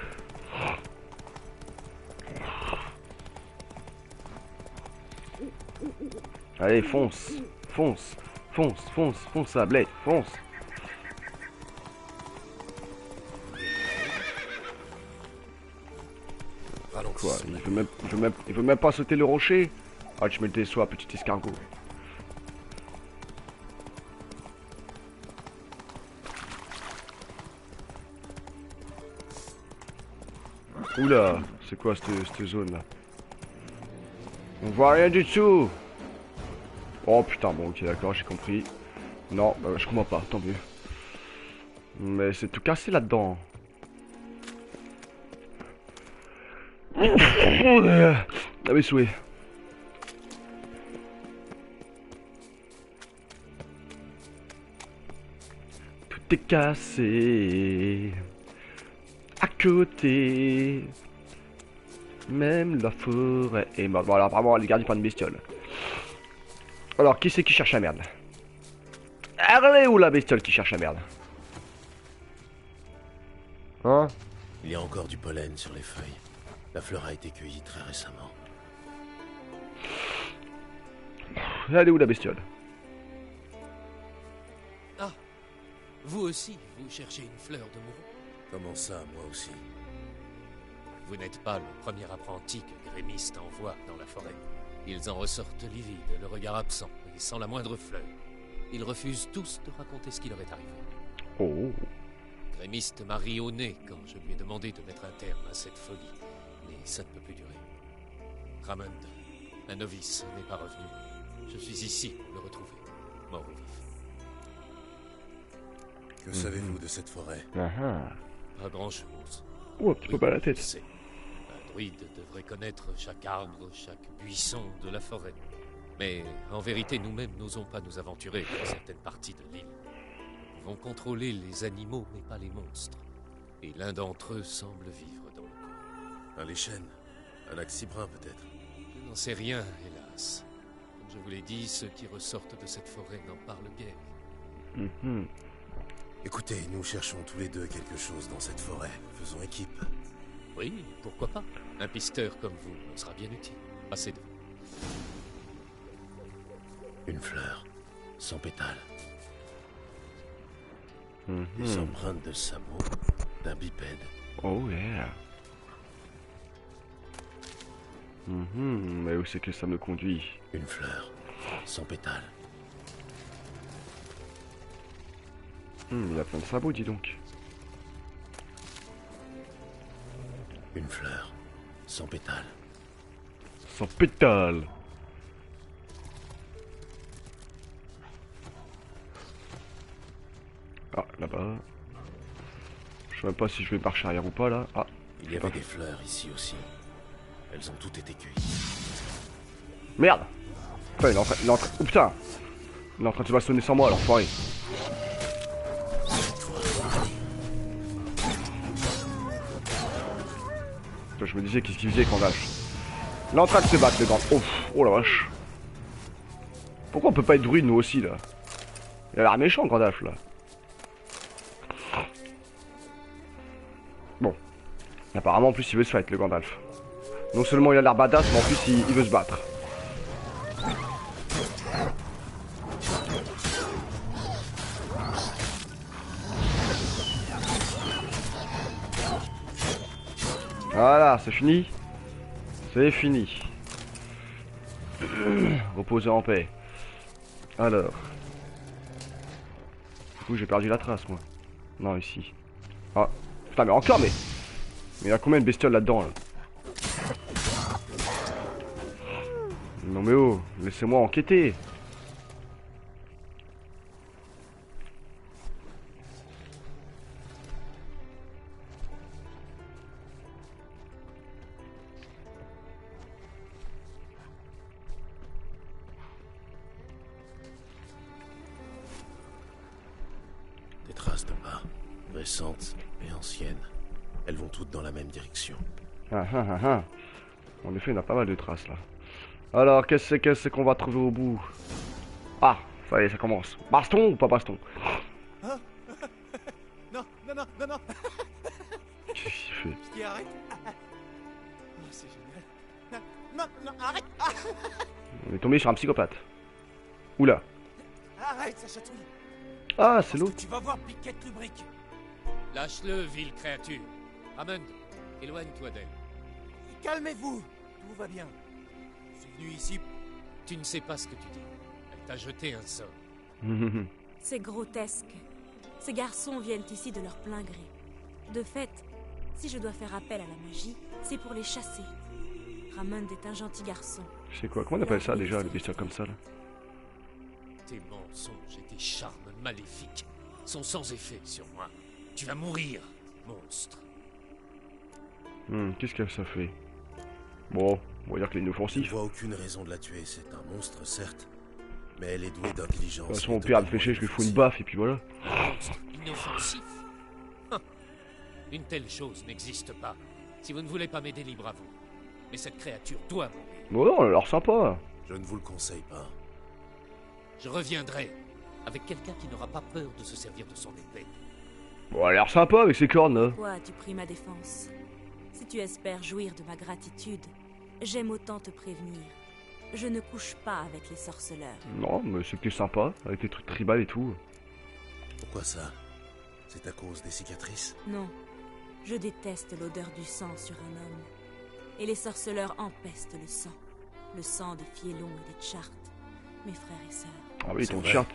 Speaker 1: Allez, fonce, fonce, fonce, fonce, fonce ça, Blade, fonce. Quoi, il veut même pas sauter le rocher. Ah, tu me le déçois, petit escargot. Oula, c'est quoi cette zone là? On voit rien du tout. Oh putain, bon ok d'accord, j'ai compris. Non, je comprends pas, tant mieux. Mais c'est tout cassé là-dedans. Ah mes souhaits. Tout est cassé. À côté. Même la forêt est morte. Bon alors apparemment les gardiens pas de bestiole. Alors qui c'est qui cherche la merde? Elle est où la bestiole qui cherche la merde? Hein?
Speaker 6: Il y a encore du pollen sur les feuilles. La fleur a été cueillie très récemment.
Speaker 1: Elle est où la bestiole?
Speaker 3: Ah, vous aussi, vous cherchez une fleur de moreau?
Speaker 6: Comment ça, moi aussi?
Speaker 3: Vous n'êtes pas le premier apprenti que Grémiste envoie dans la forêt. Ils en ressortent livides, le regard absent, et sans la moindre fleur. Ils refusent tous de raconter ce qui leur est arrivé.
Speaker 1: Oh.
Speaker 3: Grémiste m'a ri au nez quand je lui ai demandé de mettre un terme à cette folie. Mais ça ne peut plus durer. Ramond, un novice, n'est pas revenu. Je suis ici pour le retrouver, mort ou vif.
Speaker 6: Que savez-vous de cette forêt?
Speaker 3: Pas grand-chose.
Speaker 1: Oh, un petit peu pas la tête.
Speaker 3: Un druide devrait connaître chaque arbre, chaque buisson de la forêt. Mais en vérité, nous-mêmes n'osons pas nous aventurer dans certaines parties de l'île. Nous pouvons contrôler les animaux, mais pas les monstres. Et l'un d'entre eux semble vivre dans le coin.
Speaker 6: Un lichen? Un axibrin peut-être?
Speaker 3: Je n'en sais rien, hélas. Comme je vous l'ai dit, ceux qui ressortent de cette forêt n'en parlent guère.
Speaker 6: Écoutez, nous cherchons tous les deux quelque chose dans cette forêt. Faisons équipe.
Speaker 3: Oui, pourquoi pas? Un pisteur comme vous me sera bien utile. Passez devant.
Speaker 6: Une fleur, sans pétales. Les empreintes de sabots d'un bipède.
Speaker 1: Oh yeah. Mais où c'est que ça me conduit?
Speaker 6: Une fleur, sans pétales.
Speaker 1: Il a plein de sabots, dis donc.
Speaker 6: Une fleur, sans pétales.
Speaker 1: Sans pétales. Ah, là-bas. Je sais même pas si je vais marcher arrière ou pas, là. Ah.
Speaker 6: Il y avait des fleurs ici aussi. Elles ont toutes été cueillies.
Speaker 1: Merde. Putain, il est en train... Oh putain. Il est en train de se bastonner sans moi, l'enfoiré. Je me disais qu'est-ce qu'il faisait quand lâche. Il est en train de se battre, le grand. Oh la vache. Pourquoi on peut pas être druide nous aussi là? Il a l'air méchant Gandalf là. Bon. Apparemment en plus il veut se fight le Gandalf. Non seulement il a l'air badass mais en plus il veut se battre. Voilà, c'est fini. C'est fini. Reposez en paix. Alors. Du coup j'ai perdu la trace moi. Non ici. Ah. Putain mais encore mais. Mais il y a combien de bestioles là-dedans là? Non mais oh, laissez-moi enquêter.
Speaker 6: Traces de pas, récentes et anciennes. Elles vont toutes dans la même direction.
Speaker 1: En effet, il y en a pas mal de traces là. Alors, qu'est-ce qu'on va trouver au bout? Ah, ça y est, ça commence. Baston ou pas baston?
Speaker 10: Hein? Non, non, non, non, non.
Speaker 1: Qu'est-ce qu'il fait?
Speaker 10: Je dis arrête. Oh, c'est génial. Non, non, arrête.
Speaker 1: On est tombé sur un psychopathe. Oula.
Speaker 10: Arrête, ça chatouille.
Speaker 1: Ah, c'est l'autre.
Speaker 10: Tu vas voir Piquette Lubrique.
Speaker 3: Lâche-le, ville créature. Hammond, éloigne-toi d'elle.
Speaker 10: Calmez-vous. Tout va bien. Je suis venu ici.
Speaker 3: Tu ne sais pas ce que tu dis. Elle t'a jeté un sort.
Speaker 7: C'est grotesque. Ces garçons viennent ici de leur plein gré. De fait, si je dois faire appel à la magie, c'est pour les chasser. Hammond est un gentil garçon.
Speaker 1: C'est quoi? Comment on appelle ça déjà, les bestioles comme ça là?
Speaker 3: Tes mensonges et tes charmes maléfiques sont sans effet sur moi. Tu vas mourir, monstre.
Speaker 1: Qu'est-ce que ça fait? Bon, on va dire qu'il est
Speaker 6: Je ne
Speaker 1: inoffensif.
Speaker 6: vois aucune raison de la tuer. C'est un monstre, certes. Mais elle est douée d'intelligence.
Speaker 1: De toute façon, au pire, à me flécher, je lui fous une baffe et puis voilà.
Speaker 3: Un monstre inoffensif. Une telle chose n'existe pas. Si vous ne voulez pas m'aider, libre à vous. Mais cette créature doit mourir.
Speaker 1: Bon, non, elle a l'air sympa.
Speaker 6: Je ne vous le conseille pas.
Speaker 3: Je reviendrai avec quelqu'un qui n'aura pas peur de se servir de son épée.
Speaker 1: Bon, elle a l'air sympa avec ses cornes là.
Speaker 7: Pourquoi as-tu pris ma défense? Si tu espères jouir de ma gratitude, j'aime autant te prévenir. Je ne couche pas avec les sorceleurs.
Speaker 1: Non, mais c'était sympa, avec des trucs tribal et tout.
Speaker 6: Pourquoi ça? C'est à cause des cicatrices?
Speaker 7: Non, je déteste l'odeur du sang sur un homme. Et les sorceleurs empestent le sang. Le sang des Fielons et des Chartes, mes frères et sœurs.
Speaker 1: Ah oui,
Speaker 6: C'est
Speaker 1: ton
Speaker 6: vrai.
Speaker 1: chien.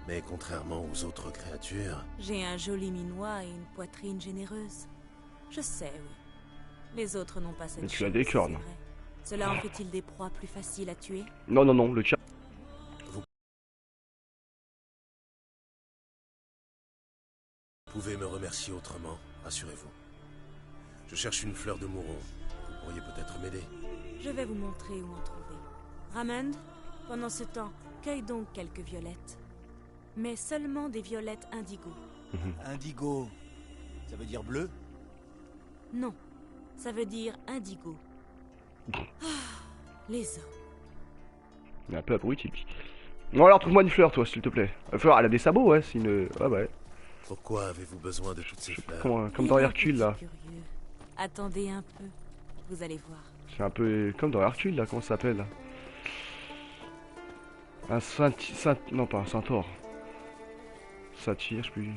Speaker 6: Mais contrairement aux autres créatures,
Speaker 7: J'ai un joli minois et une poitrine généreuse. Je sais, oui. Les autres n'ont pas cette
Speaker 1: Mais
Speaker 7: chance.
Speaker 1: tu as des cornes.
Speaker 7: c'est vrai. Cela en fait-il des proies plus faciles à tuer?
Speaker 1: Non, non, non, le chat.
Speaker 6: vous pouvez me remercier autrement, rassurez-vous. Je cherche une fleur de mouron. Vous pourriez peut-être m'aider.
Speaker 7: Je vais vous montrer où en trouver. Ramond, pendant ce temps, cueille donc quelques violettes. Mais seulement des violettes indigo.
Speaker 10: Indigo. Ça veut dire bleu?
Speaker 7: Non, ça veut dire indigo. Ah, les hommes.
Speaker 1: Il est un peu abruti. Bon alors trouve-moi une fleur toi s'il te plaît. La fleur elle a des sabots ouais, c'est une... Ah ouais.
Speaker 6: Pourquoi avez-vous besoin de toutes ces fleurs?
Speaker 1: Comme dans Hercule là.
Speaker 7: Curieux. Attendez un peu, vous allez voir.
Speaker 1: C'est un peu comme dans Hercule là, comment ça s'appelle là? Un non pas un centaure. Satyre, je sais plus.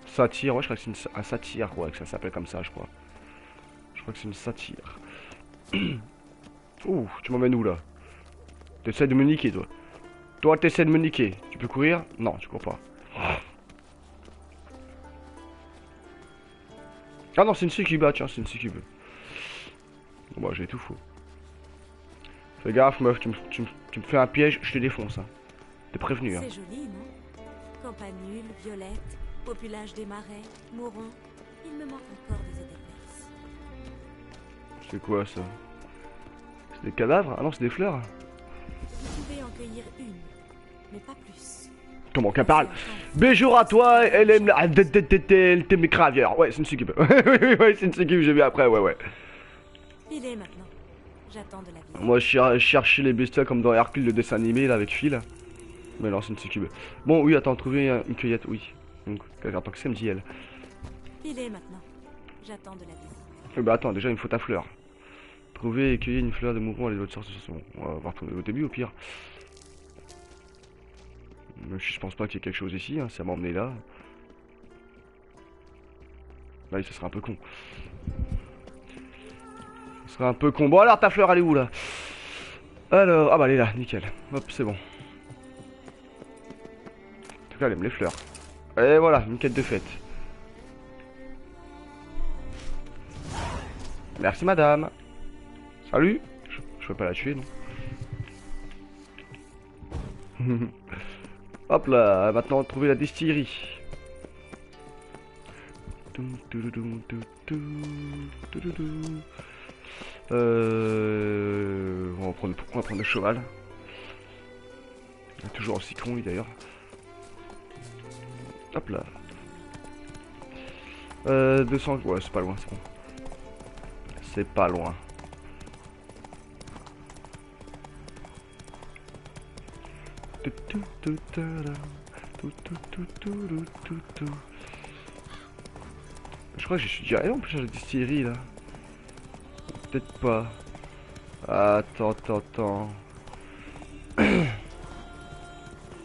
Speaker 1: Satyre, ouais je crois que c'est un satyre ouais, que ça s'appelle comme ça je crois. Je crois crois que c'est une satire. Ouh, tu m'emmènes où là? T'essaies de me niquer toi. Toi t'essaies de me niquer. Tu peux courir? Non, tu cours pas. Ah non, c'est une succube, tiens, c'est une succube. Bon bah j'ai tout faux. Fais gaffe meuf, tu me fais un piège, je te défonce. Hein. T'es prévenu. Hein.
Speaker 7: C'est joli, non? Campanule, violette, populage des marais, mourant. Il me manque encore des éderverses.
Speaker 1: C'est quoi ça? C'est des cadavres? Ah non, c'est des fleurs?
Speaker 7: Vous pouvez en cueillir une, mais pas plus.
Speaker 1: Comment qu'elle parle? Béjour à toi, elle aime la... Elle t'aime les cravières. Ouais, c'est une succube. Oui, c'est une succube, j'ai vu après, ouais.
Speaker 7: Filez maintenant. J'attends de la vie.
Speaker 1: Moi, je cherchais les bestioles comme dans Hercule, le dessin animé, là, avec Phil. Mais non, c'est une succube. Bon, oui, attends, trouver une cueillette, oui. Donc, attends, que ça me dit, elle?
Speaker 7: Filez maintenant. J'attends de la vie.
Speaker 1: Bah attends, déjà, il me faut ta fleur. Trouver et cueillir une fleur de mouvement à l'autre sorte. Bon, on va voir au début, au pire. Même si je pense pas qu'il y ait quelque chose ici, hein, ça m'a emmené là. Là, ça serait un peu con. Ça serait un peu con. Bon, alors, ta fleur, elle est où, là? Alors, ah bah, elle est là, nickel. Hop, c'est bon. En tout cas, elle aime les fleurs. Et voilà, une quête de fête. Merci, madame. Salut. Je peux pas la tuer, non? Hop là, maintenant trouver la distillerie. On va prendre le cheval. Il est toujours aussi con lui d'ailleurs. Hop là. 200, ouais c'est pas loin, c'est bon. C'est pas loin. Je crois que je suis déjà allé en plus à la distillerie là. Peut-être pas. Attends.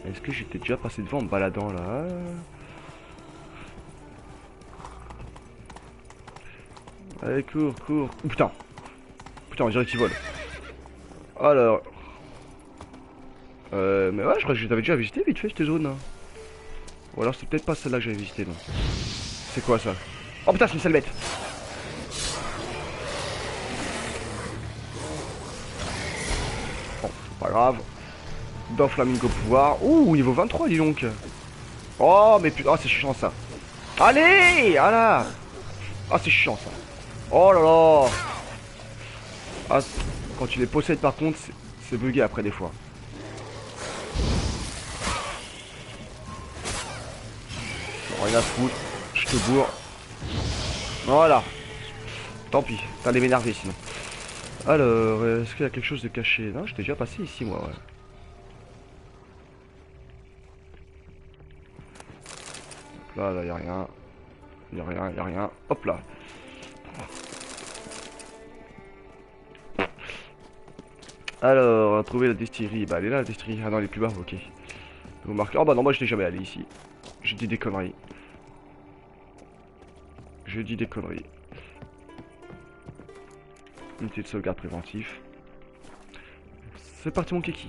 Speaker 1: Est-ce que j'étais déjà passé devant en me baladant là? Allez, cours. Oh, putain, on dirait qu'il vole. Alors. Mais ouais, je crois que je t'avais déjà visité vite fait cette zone. Hein. Ou alors c'est peut-être pas celle-là que j'avais visité, non. C'est quoi ça? Oh putain, c'est une sale bête. Bon, c'est pas grave. Dans Flamingo pouvoir. Ouh, niveau 23, dis donc. Oh, mais putain, oh, c'est chiant ça. Allez, voilà. Ah, c'est chiant ça. Oh là là. Ah, quand tu les possèdes par contre, c'est bugué après des fois. Rien à foutre, je te bourre. Voilà. Tant pis, t'allais m'énerver sinon. Alors, est-ce qu'il y a quelque chose de caché? Non, j'étais déjà passé ici moi, ouais. Là, y'a rien. Y'a rien. Hop là. Alors, trouver la distillerie. Bah, elle est là la distillerie. Ah non, elle est plus bas, ok. Vous marquez. Oh bah non, moi j'étais jamais allé ici. Je dis des conneries. Unité de sauvegarde préventif. C'est parti mon kiki.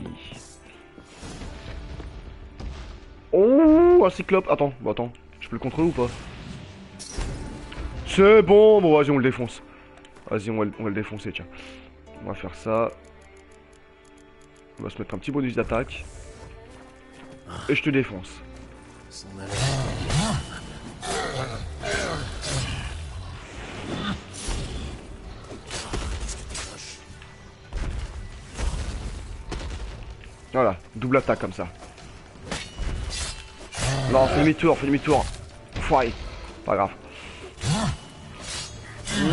Speaker 1: Oh, un cyclope. Attends, je peux le contrôler ou pas? C'est bon, vas-y on le défonce. Vas-y on va le défoncer, tiens. On va faire ça. On va se mettre un petit bonus d'attaque. Et je te défonce. Voilà, double attaque comme ça. Non, fais demi-tour. Foiré. Pas grave.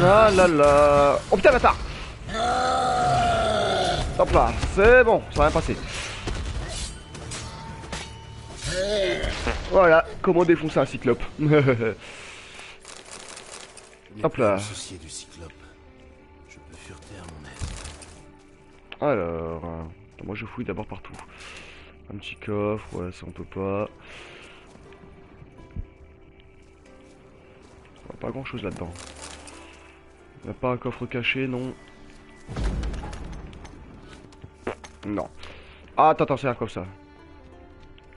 Speaker 1: Ah là là. Oh putain, bâtard. Hop là, c'est bon, ça va rien passer. Voilà, comment défoncer un cyclope. Hop là.
Speaker 6: Du cyclope. Je peux fureter à mon aise.
Speaker 1: Alors, moi je fouille d'abord partout. Un petit coffre, ouais, ça on peut pas. Pas grand chose là-dedans. Y a pas un coffre caché, non. Non. Ah, attends, c'est un comme ça.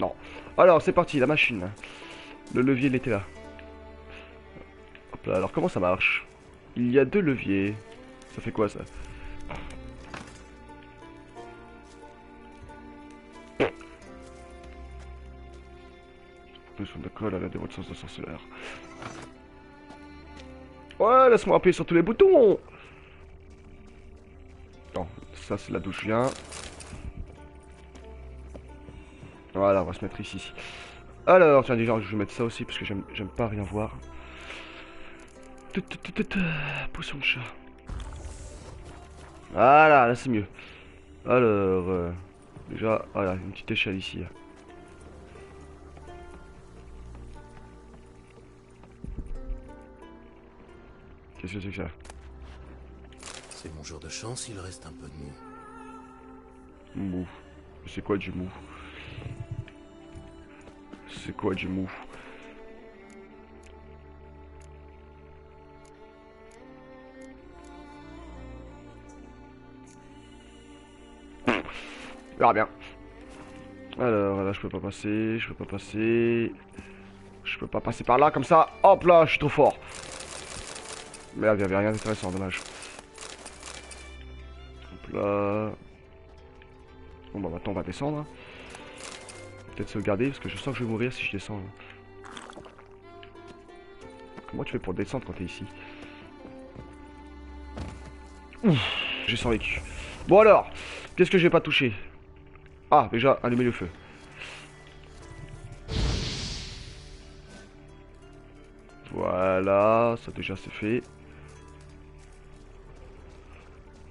Speaker 1: Non. Alors, c'est parti, la machine. Le levier, il était là. Hop là, alors comment ça marche? Il y a 2 leviers. Ça fait quoi, ça? Plus on décolle à la dévotion de sorceleur. Ouais, laisse-moi appuyer sur tous les boutons. Non, ça c'est là d'où je viens. Voilà, on va se mettre ici. Alors, tiens, déjà, je vais mettre ça aussi parce que j'aime pas rien voir. Poisson de chat. Voilà, là c'est mieux. Alors, déjà, voilà, une petite échelle ici. Qu'est-ce que c'est que ça?
Speaker 6: C'est mon jour de chance, il reste un peu de mou.
Speaker 1: Mou. C'est quoi du mou? C'est quoi du mou? On verra bien. Alors là je peux pas passer, je peux pas passer. Je peux pas passer par là comme ça. Hop là, je suis trop fort. Merde, il y avait rien d'intéressant, dommage. Hop là. Bon bah maintenant on va descendre. Peut-être sauvegarder parce que je sens que je vais mourir si je descends. Comment tu fais pour descendre quand t'es ici? Ouf, j'ai survécu. Bon alors, qu'est-ce que j'ai pas touché? Ah, déjà, allumer le feu. Voilà, ça déjà c'est fait.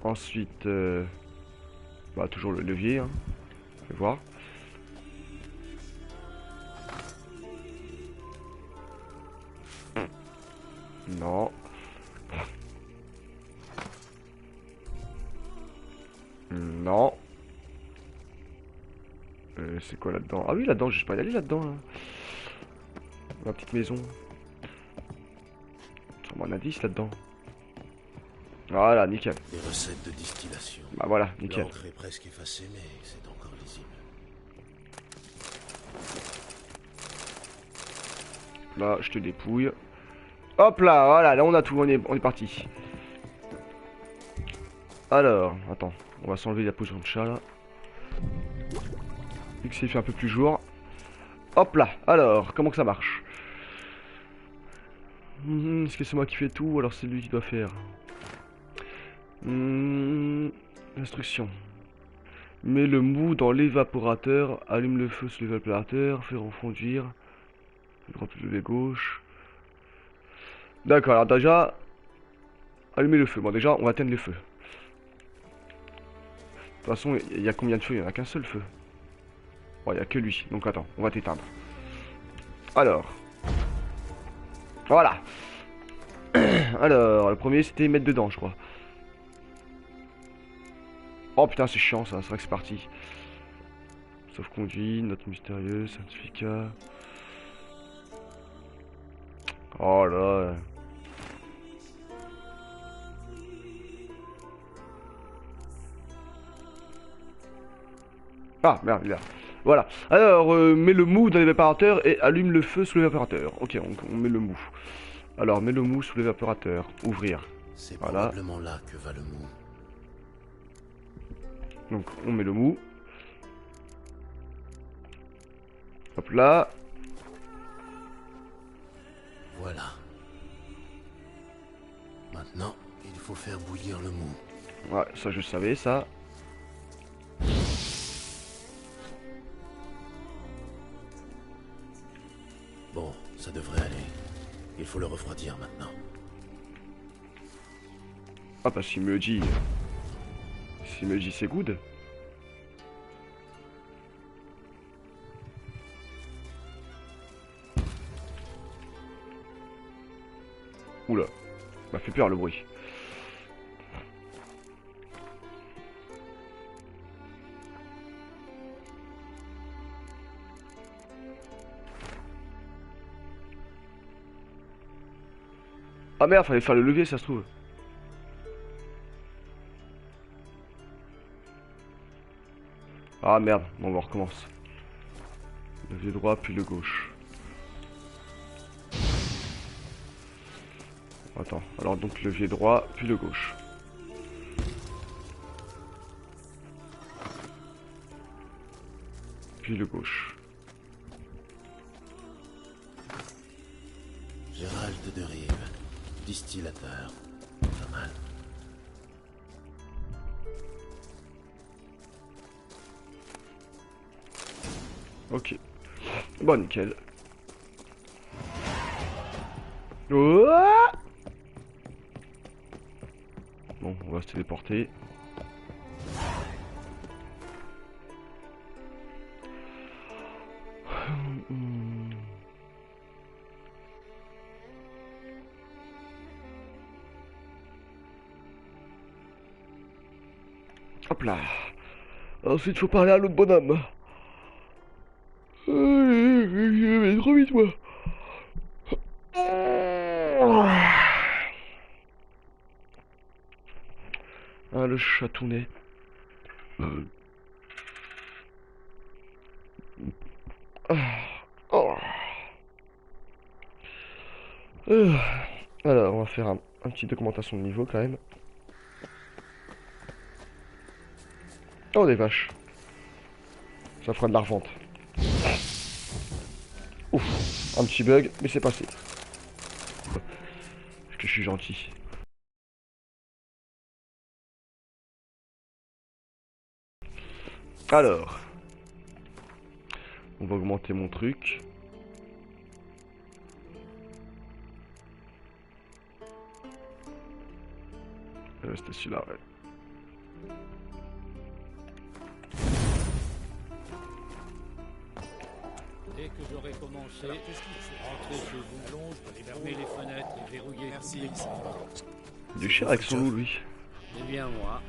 Speaker 1: Ensuite, bah toujours le levier, hein. On va voir. Non. Non. C'est quoi là-dedans? Ah oui, là-dedans, je peux pas y aller là-dedans. Là. Ma petite maison. Sûrement un indice là-dedans. Voilà, nickel.
Speaker 6: Des recettes de distillation.
Speaker 1: Bah voilà, nickel.
Speaker 6: L'encre est presque effacée, mais c'est encore lisible.
Speaker 1: Là, je te dépouille. Hop là, voilà, là on a tout, on est parti. Alors, attends, on va s'enlever la potion de chat là. Vu que c'est fait un peu plus jour. Hop là, alors, comment que ça marche? Est-ce que c'est moi qui fais tout ou alors c'est lui qui doit faire? Instruction. Mets le mou dans l'évaporateur, allume le feu sur l'évaporateur, fais refroidir. Droite lever gauche. D'accord, alors déjà, allumer le feu. Bon déjà, on va éteindre le feu. De toute façon, il y a combien de feux? Il n'y en a qu'un seul feu. Bon, il n'y a que lui. Donc attends, on va t'éteindre. Alors. Voilà. Alors, le premier c'était mettre dedans, je crois. Oh putain, c'est chiant ça, c'est vrai que c'est parti. Sauf conduit, note mystérieuse, certificat. Oh là. Ah merde, il est là. Voilà. Alors, mets le mou dans l'évaporateur et allume le feu sous l'évaporateur. Ok, on met le mou. Alors, mets le mou sous l'évaporateur. Ouvrir.
Speaker 6: C'est
Speaker 1: voilà.
Speaker 6: Probablement là que va le mou.
Speaker 1: Donc, on met le mou. Hop là.
Speaker 6: Voilà. Maintenant, il faut faire bouillir le mou.
Speaker 1: Ouais, ça je savais, ça.
Speaker 6: Bon, ça devrait aller. Il faut le refroidir maintenant.
Speaker 1: Ah bah s'il me dit... S'il me dit c'est good. Oula. M'a fait peur le bruit. Ah merde, fallait faire le levier, ça se trouve. Ah merde, bon, on recommence. Levier droit, puis le gauche. Attends, alors donc levier droit, puis le gauche. Puis le gauche.
Speaker 6: Gérald de Rive, distillateur. Pas mal.
Speaker 1: Ok. Bon, nickel. Ouah, bon, on va se téléporter. Hop là. Ensuite, faut parler à l'autre bonhomme. Je vais trop vite, moi. Ah, le chatounet. Alors, on va faire un petit documentation de niveau quand même. Oh, des vaches. Ça fera de la revente. Ouf, un petit bug, mais c'est passé. Parce que je suis gentil. Alors, on va augmenter mon truc. C'était celui-là, ouais.
Speaker 12: Dès que j'aurai commencé, rentrez chez vous, fermez les fenêtres et verrouillez. Merci.
Speaker 1: Du cher avec son loup, lui.
Speaker 12: Eh bien, moi.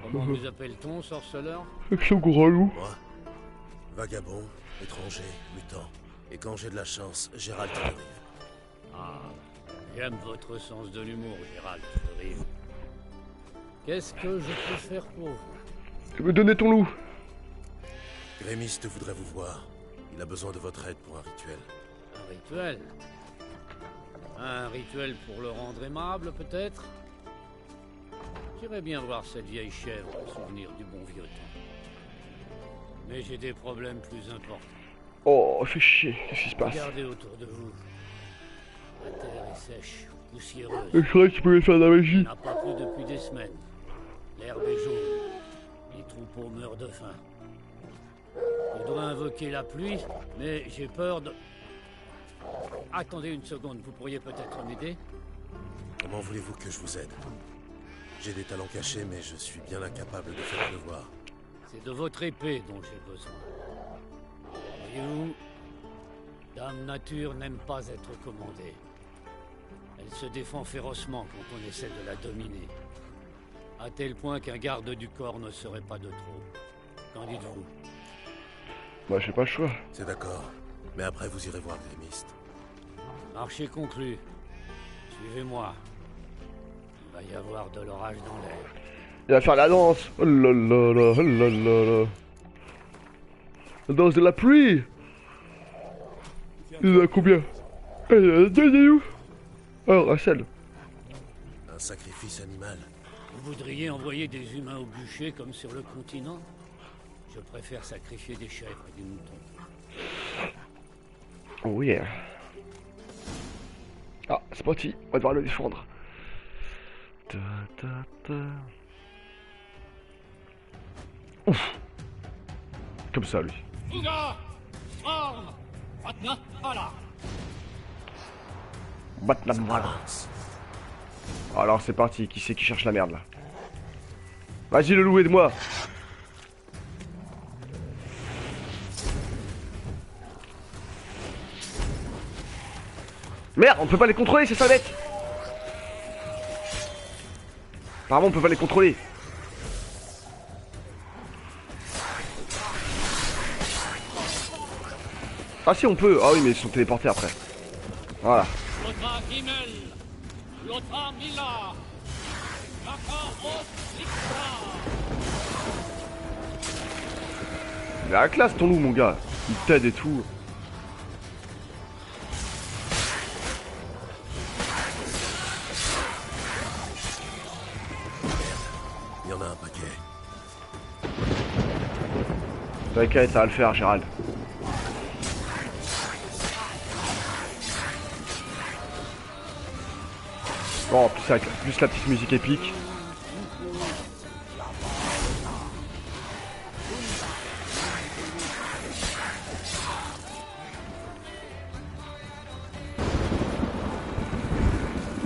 Speaker 12: Comment vous appelle-t-on, sorceleur?
Speaker 1: Avec son gros loup.
Speaker 6: Moi, vagabond, étranger, mutant. Et quand j'ai de la chance, Gérald de Rive.
Speaker 12: Ah, j'aime votre sens de l'humour, Gérald de Rive. Qu'est-ce que je peux faire pour vous?
Speaker 1: Tu veux donner ton loup?
Speaker 6: Grémiste voudrait vous voir. Il a besoin de votre aide pour un rituel.
Speaker 12: Un rituel? Un rituel pour le rendre aimable, peut-être? J'irais bien voir cette vieille chèvre, souvenir du bon vieux temps. Mais j'ai des problèmes plus importants.
Speaker 1: Oh, fais chier, qu'est-ce qui se passe?
Speaker 12: Regardez autour de vous. La terre est sèche, poussiéreuse.
Speaker 1: Je croyais que tu pouvais faire de la magie.
Speaker 12: Il n'a pas plu depuis des semaines. L'herbe est jaune. Les troupeaux meurent de faim. Je dois invoquer la pluie, mais j'ai peur de... Attendez une seconde, vous pourriez peut-être m'aider?
Speaker 6: Comment voulez-vous que je vous aide? J'ai des talents cachés, mais je suis bien incapable de faire le devoir.
Speaker 12: C'est de votre épée dont j'ai besoin. Voyez-vous, Dame Nature n'aime pas être commandée. Elle se défend férocement quand on essaie de la dominer. À tel point qu'un garde du corps ne serait pas de trop. Qu'en dites-vous?
Speaker 1: Bah, j'ai pas le choix.
Speaker 6: C'est d'accord. Mais après, vous irez voir Grémiste.
Speaker 12: Marché conclu. Suivez-moi. Il va y avoir de l'orage dans l'air.
Speaker 1: Il va faire la danse. Oh là là là, oh là là là. La danse de la pluie. Il a combien? Il est où? Oh, Rachel.
Speaker 6: Un sacrifice animal.
Speaker 12: Vous voudriez envoyer des humains au bûcher comme sur le continent? Je préfère sacrifier des chèvres et des moutons.
Speaker 1: Oh yeah. Ah, c'est parti, on va devoir le défendre. Ta, ta, ta. Ouf. Comme ça, lui. Batnamwala. Alors c'est parti, qui c'est qui cherche la merde là? Vas-y le loup, aide-moi. Merde, on peut pas les contrôler, c'est ça bête. Apparemment on peut pas les contrôler. Ah si on peut, ah oui mais ils sont téléportés après. Voilà. Il a la classe ton loup mon gars. Il t'aide et tout.
Speaker 6: Il y en a un paquet.
Speaker 1: T'inquiète, ça va le faire, Gérald. Oh, plus la petite musique épique.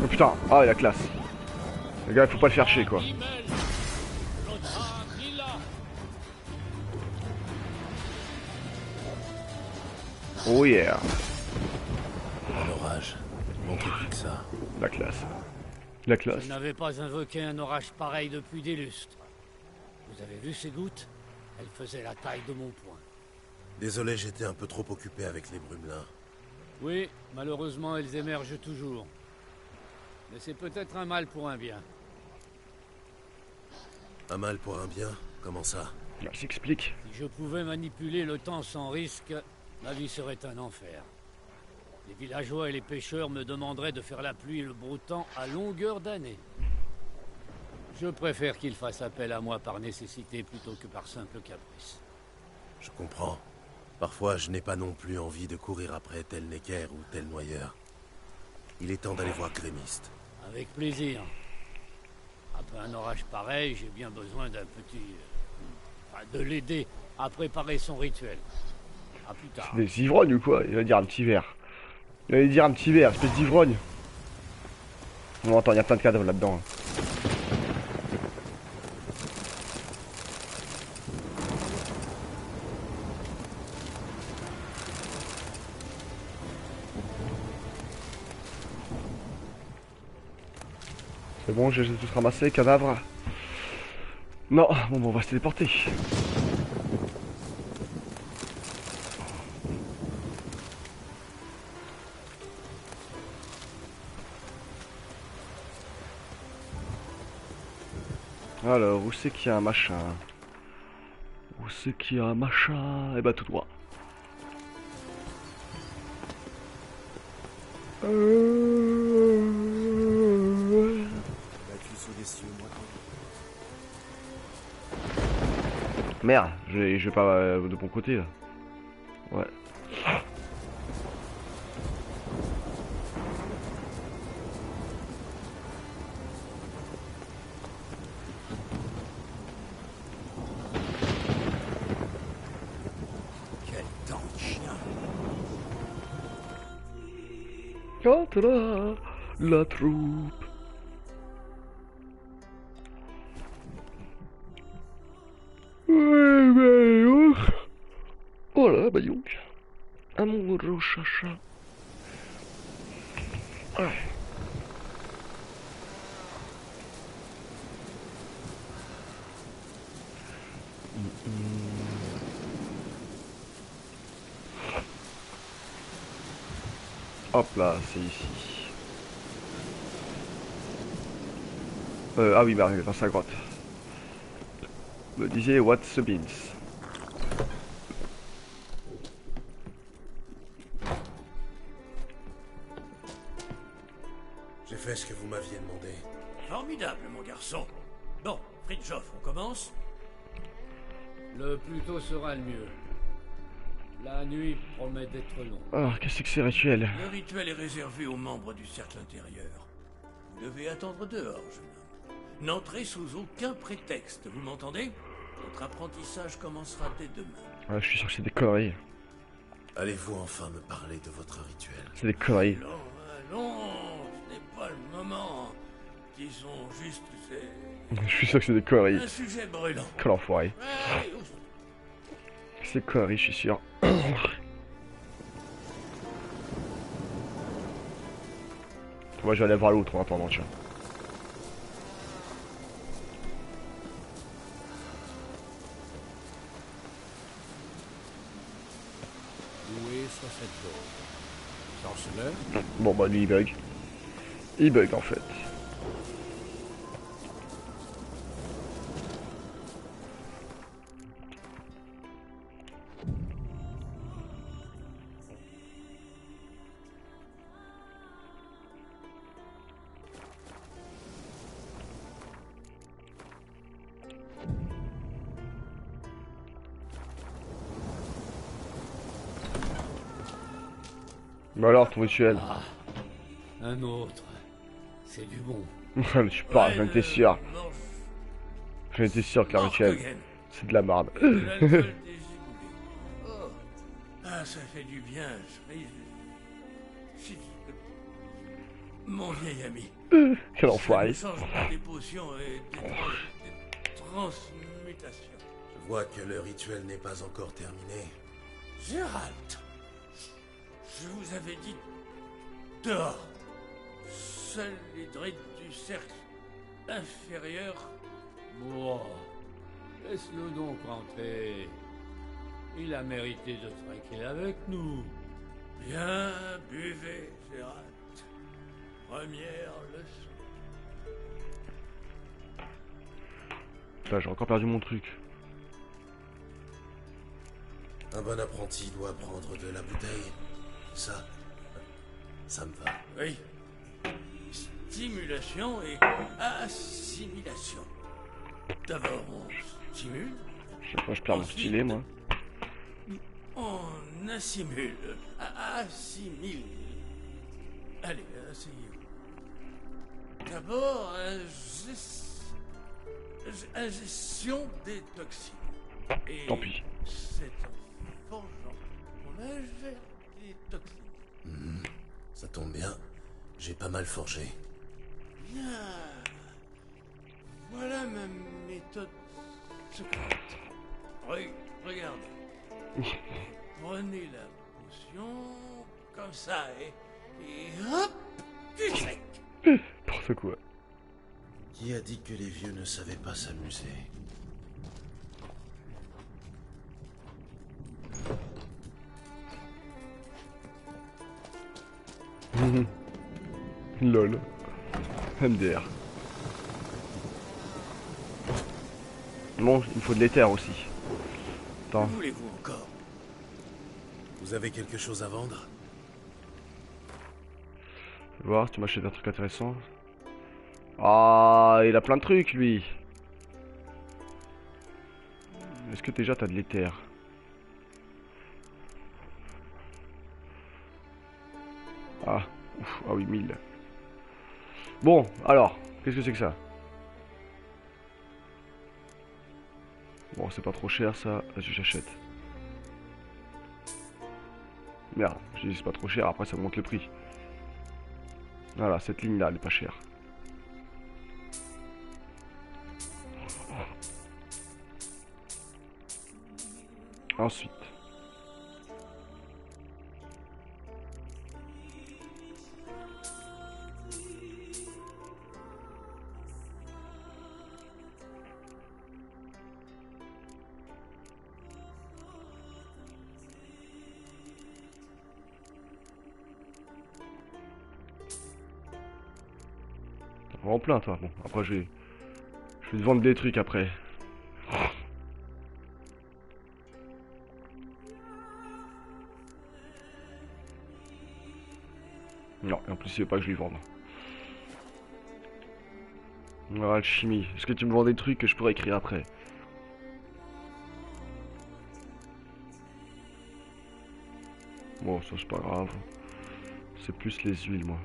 Speaker 1: Oh putain, ah la classe. Les gars, faut pas le faire chier quoi. Oh yeah.
Speaker 6: Un orage. Montrez plus que ça.
Speaker 1: La classe. La classe.
Speaker 12: Je n'avais pas invoqué un orage pareil depuis des lustres. Vous avez vu ces gouttes? Elles faisaient la taille de mon poing.
Speaker 6: Désolé, j'étais un peu trop occupé avec les brumelins.
Speaker 12: Oui, malheureusement, elles émergent toujours. Mais c'est peut-être un mal pour un bien.
Speaker 6: Un mal pour un bien? Comment ça?
Speaker 1: Ça s'explique.
Speaker 12: Si je pouvais manipuler le temps sans risque, ma vie serait un enfer. Les villageois et les pêcheurs me demanderaient de faire la pluie et le beau temps à longueur d'année. Je préfère qu'ils fassent appel à moi par nécessité plutôt que par simple caprice.
Speaker 6: Je comprends. Parfois, je n'ai pas non plus envie de courir après tel Necker ou tel noyeur. Il est temps d'aller voir Grémiste.
Speaker 12: Avec plaisir. Après un orage pareil, j'ai bien besoin d'un petit... de l'aider à préparer son rituel. À plus tard.
Speaker 1: C'est des ivrognes ou quoi? Il va dire un petit verre. Il va dire un petit verre, espèce d'ivrogne. Bon attends, il y a plein de cadavres là-dedans. C'est bon, j'ai tout ramassé, cadavre. Non, bon, on va se téléporter. Alors, où c'est qu'il y a un machin? Où c'est qu'il y a un machin? Eh bah tout droit. Merde, je vais pas de bon côté là. Ouais.
Speaker 11: Quel temps de chien.
Speaker 1: Quand la troupe. Voilà, bah donc. Amoureux chacha. Ouais. Hop là, c'est ici. Ah oui, bah dans sa grotte. Me disait What's the beans.
Speaker 6: J'ai fait ce que vous m'aviez demandé.
Speaker 11: Formidable, mon garçon. Bon, Fridtjof, on commence?
Speaker 12: Le plus tôt sera le mieux. La nuit promet d'être longue.
Speaker 1: Alors, qu'est-ce que c'est ces rituels?
Speaker 11: Le rituel est réservé aux membres du cercle intérieur. Vous devez attendre dehors, jeune homme. N'entrez sous aucun prétexte, vous m'entendez? Votre apprentissage commencera dès demain.
Speaker 1: Ouais, je suis sûr que c'est des conneries.
Speaker 6: Allez-vous enfin me parler de votre rituel?
Speaker 1: C'est des conneries.
Speaker 11: Allons, ce n'est pas le moment. Disons juste que c'est...
Speaker 1: Je suis sûr que c'est des conneries.
Speaker 11: un sujet brûlant.
Speaker 1: Quel enfoiré.
Speaker 11: Ouais,
Speaker 1: C'est des conneries, je suis sûr. Moi, je vais aller voir l'autre en attendant, tu vois.
Speaker 10: Où est cette chose? Sorceleur?
Speaker 1: Bon, bah lui, il bug. Il bug en fait. Bah alors, ton rituel.
Speaker 12: Ah, un autre. C'est du bon.
Speaker 1: Je suis pas, j'en étais sûr. J'en étais sûr que la rituel, c'est de la merde.
Speaker 11: Ah, ça fait du bien. Mon vieil ami.
Speaker 1: Quel enfoiré.
Speaker 11: Des potions et des transmutations.
Speaker 6: Je vois que le rituel n'est pas encore terminé.
Speaker 11: Gérald, je vous avais dit dehors. Seuls les druides du cercle inférieur.
Speaker 12: Bon, laisse-le donc rentrer. Il a mérité de trinquer avec nous.
Speaker 11: Bien, buvez, Gérald. Première leçon.
Speaker 1: Putain, j'ai encore perdu mon truc.
Speaker 6: Un bon apprenti doit prendre de la bouteille. Ça me va.
Speaker 11: Oui. Stimulation et assimilation. D'abord, on stimule.
Speaker 1: Chaque fois, je perds mon stylet, moi.
Speaker 11: On assimile. Assimile. Allez, asseyez-vous. D'abord, ingestion des toxines. Et
Speaker 1: tant pis.
Speaker 11: c'est en forgeant qu'on ingère des toxines.
Speaker 6: Ça tombe bien. J'ai pas mal forgé.
Speaker 11: Bien. Voilà ma méthode secrète. Regardez. Prenez la potion comme ça et hop, du sec.
Speaker 1: N'importe quoi.
Speaker 6: Qui a dit que les vieux ne savaient pas s'amuser?
Speaker 1: Lol. MDR. Bon, il me faut de l'éther aussi. Attends.
Speaker 11: Que voulez-vous encore?
Speaker 6: Vous avez quelque chose à vendre?
Speaker 1: Je vais voir si tu m'achètes un truc intéressant. Ah, il a plein de trucs, lui. Est-ce que déjà t'as de l'éther? Ah, ouf, ah oui, 1000. Bon, alors, qu'est-ce que c'est que ça? Bon, c'est pas trop cher ça. Vas-y, j'achète. Merde, je dis c'est pas trop cher, après ça monte le prix. Voilà, cette ligne là, elle est pas chère. Ensuite. En plein toi. Bon, après je vais te vendre des trucs après. Non, et en plus il veut pas que je lui vende. Alors, alchimie. Est-ce que tu me vends des trucs que je pourrais écrire après? Bon, ça c'est pas grave. C'est plus les huiles, moi.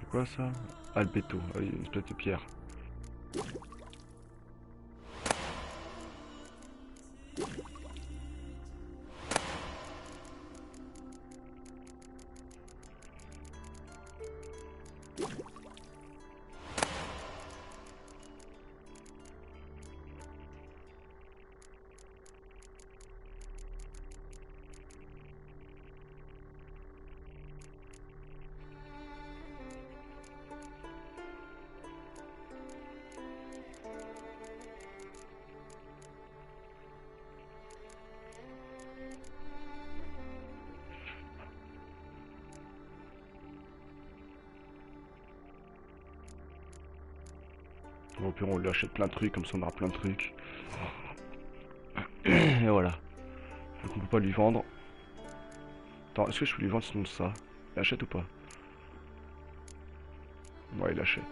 Speaker 1: C'est quoi ça? Albeto, ah, une espèce de pierre. Au pire, on lui achète plein de trucs, comme ça on aura plein de trucs. Et voilà. Donc on peut pas lui vendre. Attends, est-ce que je peux lui vendre sinon ça? Il achète ou pas? Ouais, il achète.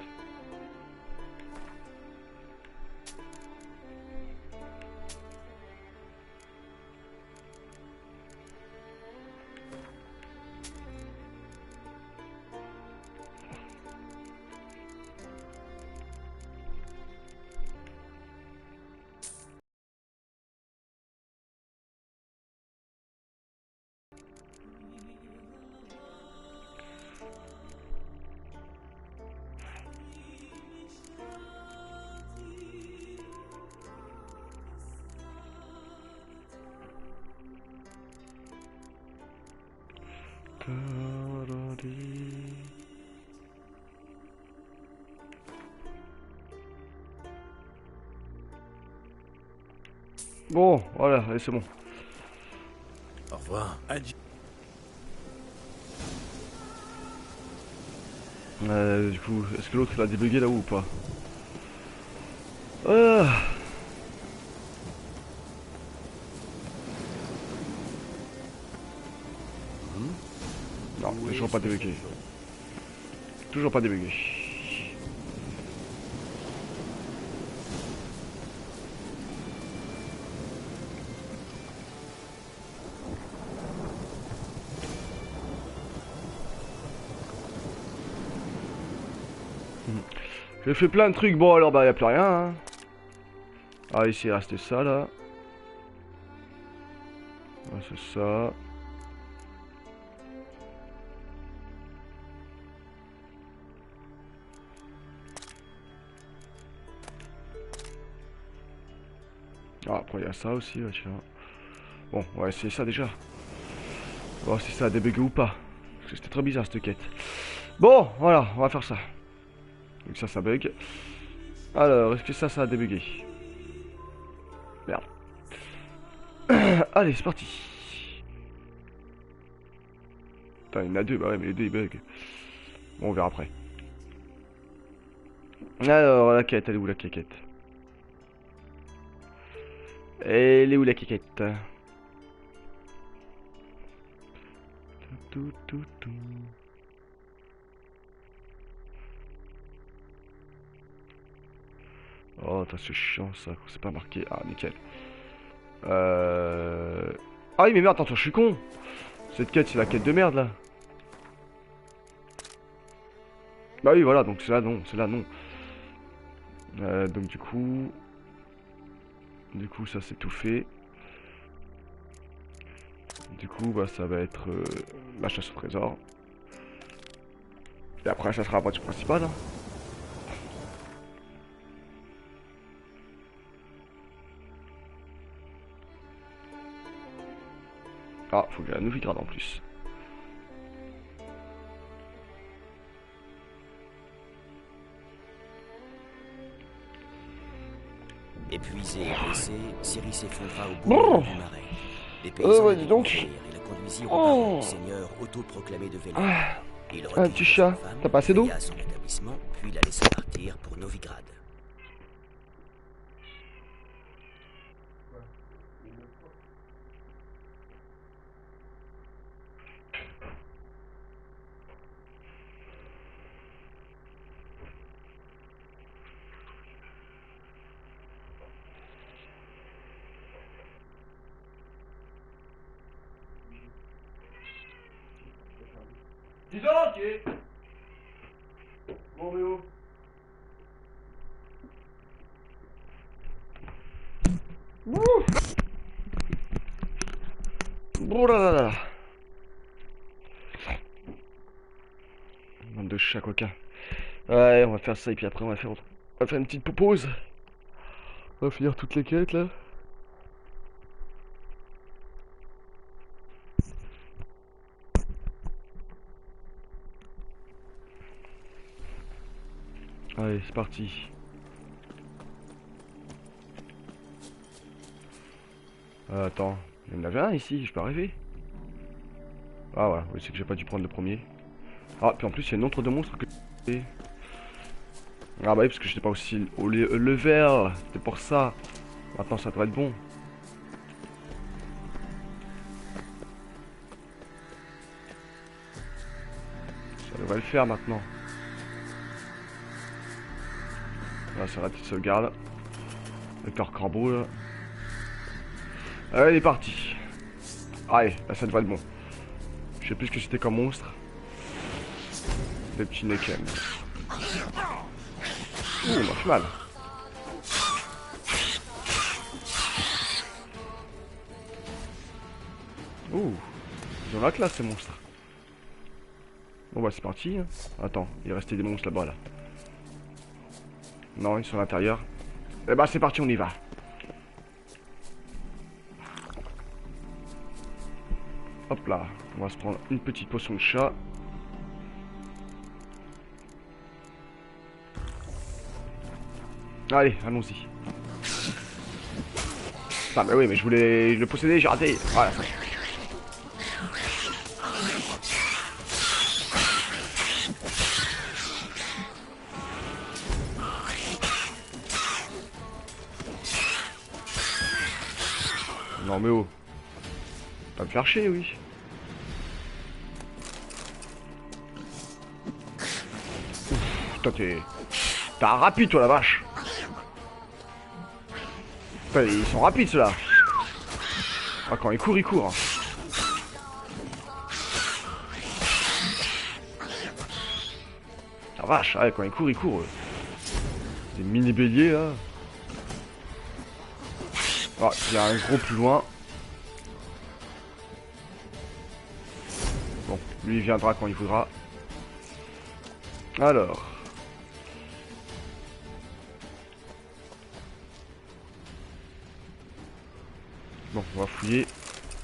Speaker 1: Bon, voilà, allez, c'est bon.
Speaker 6: Au revoir.
Speaker 11: Adieu.
Speaker 1: Du coup, est-ce que l'autre l'a débugué là-haut ou pas? Ah. Non, toujours pas débugué. Toujours pas débugué. J'ai fait plein de trucs, bon alors bah y'a plus rien hein. Ah ici il reste ça là. Ah, c'est ça. Ah après il y a ça aussi ouais, tiens. Bon on va essayer ça déjà. On va voir si ça a débugué ou pas. Parce que c'était très bizarre cette quête. Bon voilà on va faire ça. Donc ça bug. Alors, est-ce que ça a débugué? Merde. Allez, c'est parti. Putain, il y en a deux, bah ouais, mais les deux ils bug. Bon, on verra après. Alors, la quête, elle est où la quéquette? Elle est où la quéquette? Oh, c'est chiant ça, c'est pas marqué. Ah, nickel. Ah oui, mais merde, attends, je suis con. Cette quête, c'est la quête de merde là. Bah oui, voilà, donc c'est là non, c'est là non. Donc du coup, ça c'est tout fait. Du coup, bah ça va être la chasse au trésor. Et après, ça sera la voiture principale. Hein. Ah, faut que j'ai la Novigrad en plus.
Speaker 4: Épuisé et blessé, Ciri s'effondra au bout du marais. Les paysans
Speaker 1: ouais, dis donc.
Speaker 4: et la conduisirent au palais du seigneur autoproclamé de Velen. Il
Speaker 1: Un petit chat, t'as pas assez d'eau?
Speaker 4: à son établissement, puis la laissa partir pour Novigrad.
Speaker 1: Dis donc, bon, mais où? Oh là là là. Bande de chats coquins. Ouais, on va faire ça et puis après on va faire une petite pause. On va finir toutes les quêtes là. Allez, c'est parti. Attends, il y en avait un ici, je peux arriver. Ah voilà, oui, c'est que j'ai pas dû prendre le premier. Ah, puis en plus, il y a une autre de monstre que... Ah bah oui, parce que j'étais pas aussi au level. C'était pour ça. Maintenant, ça devrait être bon. Ça devrait le faire maintenant. Là, c'est la petite sauvegarde. Le cœur corbeau, là. Allez, il est parti. Allez, là, ça devrait être bon. Je sais plus ce que c'était comme monstre. Des petits Nekem. Ouh, on m'a fait mal. Ouh, ils ont la classe ces monstres. Bon bah c'est parti. Attends, il restait des monstres là-bas là. Non, ils sont à l'intérieur. Eh bah c'est parti, on y va. Hop là, on va se prendre une petite potion de chat. Allez, allons-y. Ah bah oui, mais je voulais le posséder, j'ai raté. Voilà. Non mais oh. Pas me faire chier, oui. Putain, t'es rapide toi la vache. Putain, ils sont rapides ceux-là. Ah, quand ils courent, ils courent. La vache, ouais, quand ils courent, ils courent. Des mini béliers là. Ah, il y a un gros plus loin. Bon, lui il viendra quand il voudra. Alors. Bon, on va fouiller.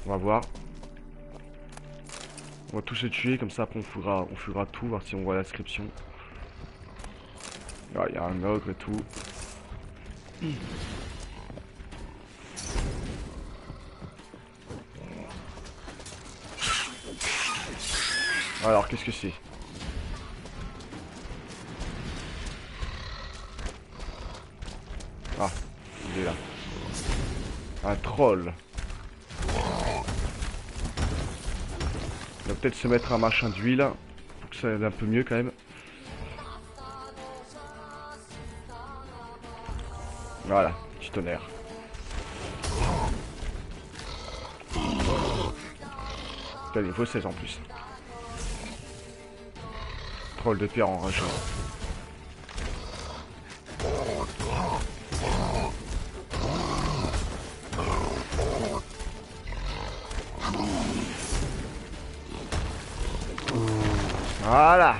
Speaker 1: On va voir. On va tous se tuer, comme ça après on fouillera tout, voir si on voit l'inscription. Ah, il y a un ogre et tout. Alors, qu'est-ce que c'est? Ah, il est là. Un troll. On va peut-être se mettre un machin d'huile pour que ça aide un peu mieux quand même. Voilà, petit tonnerre. T'as niveau 16 en plus. Troll de pierre enragé. Voilà.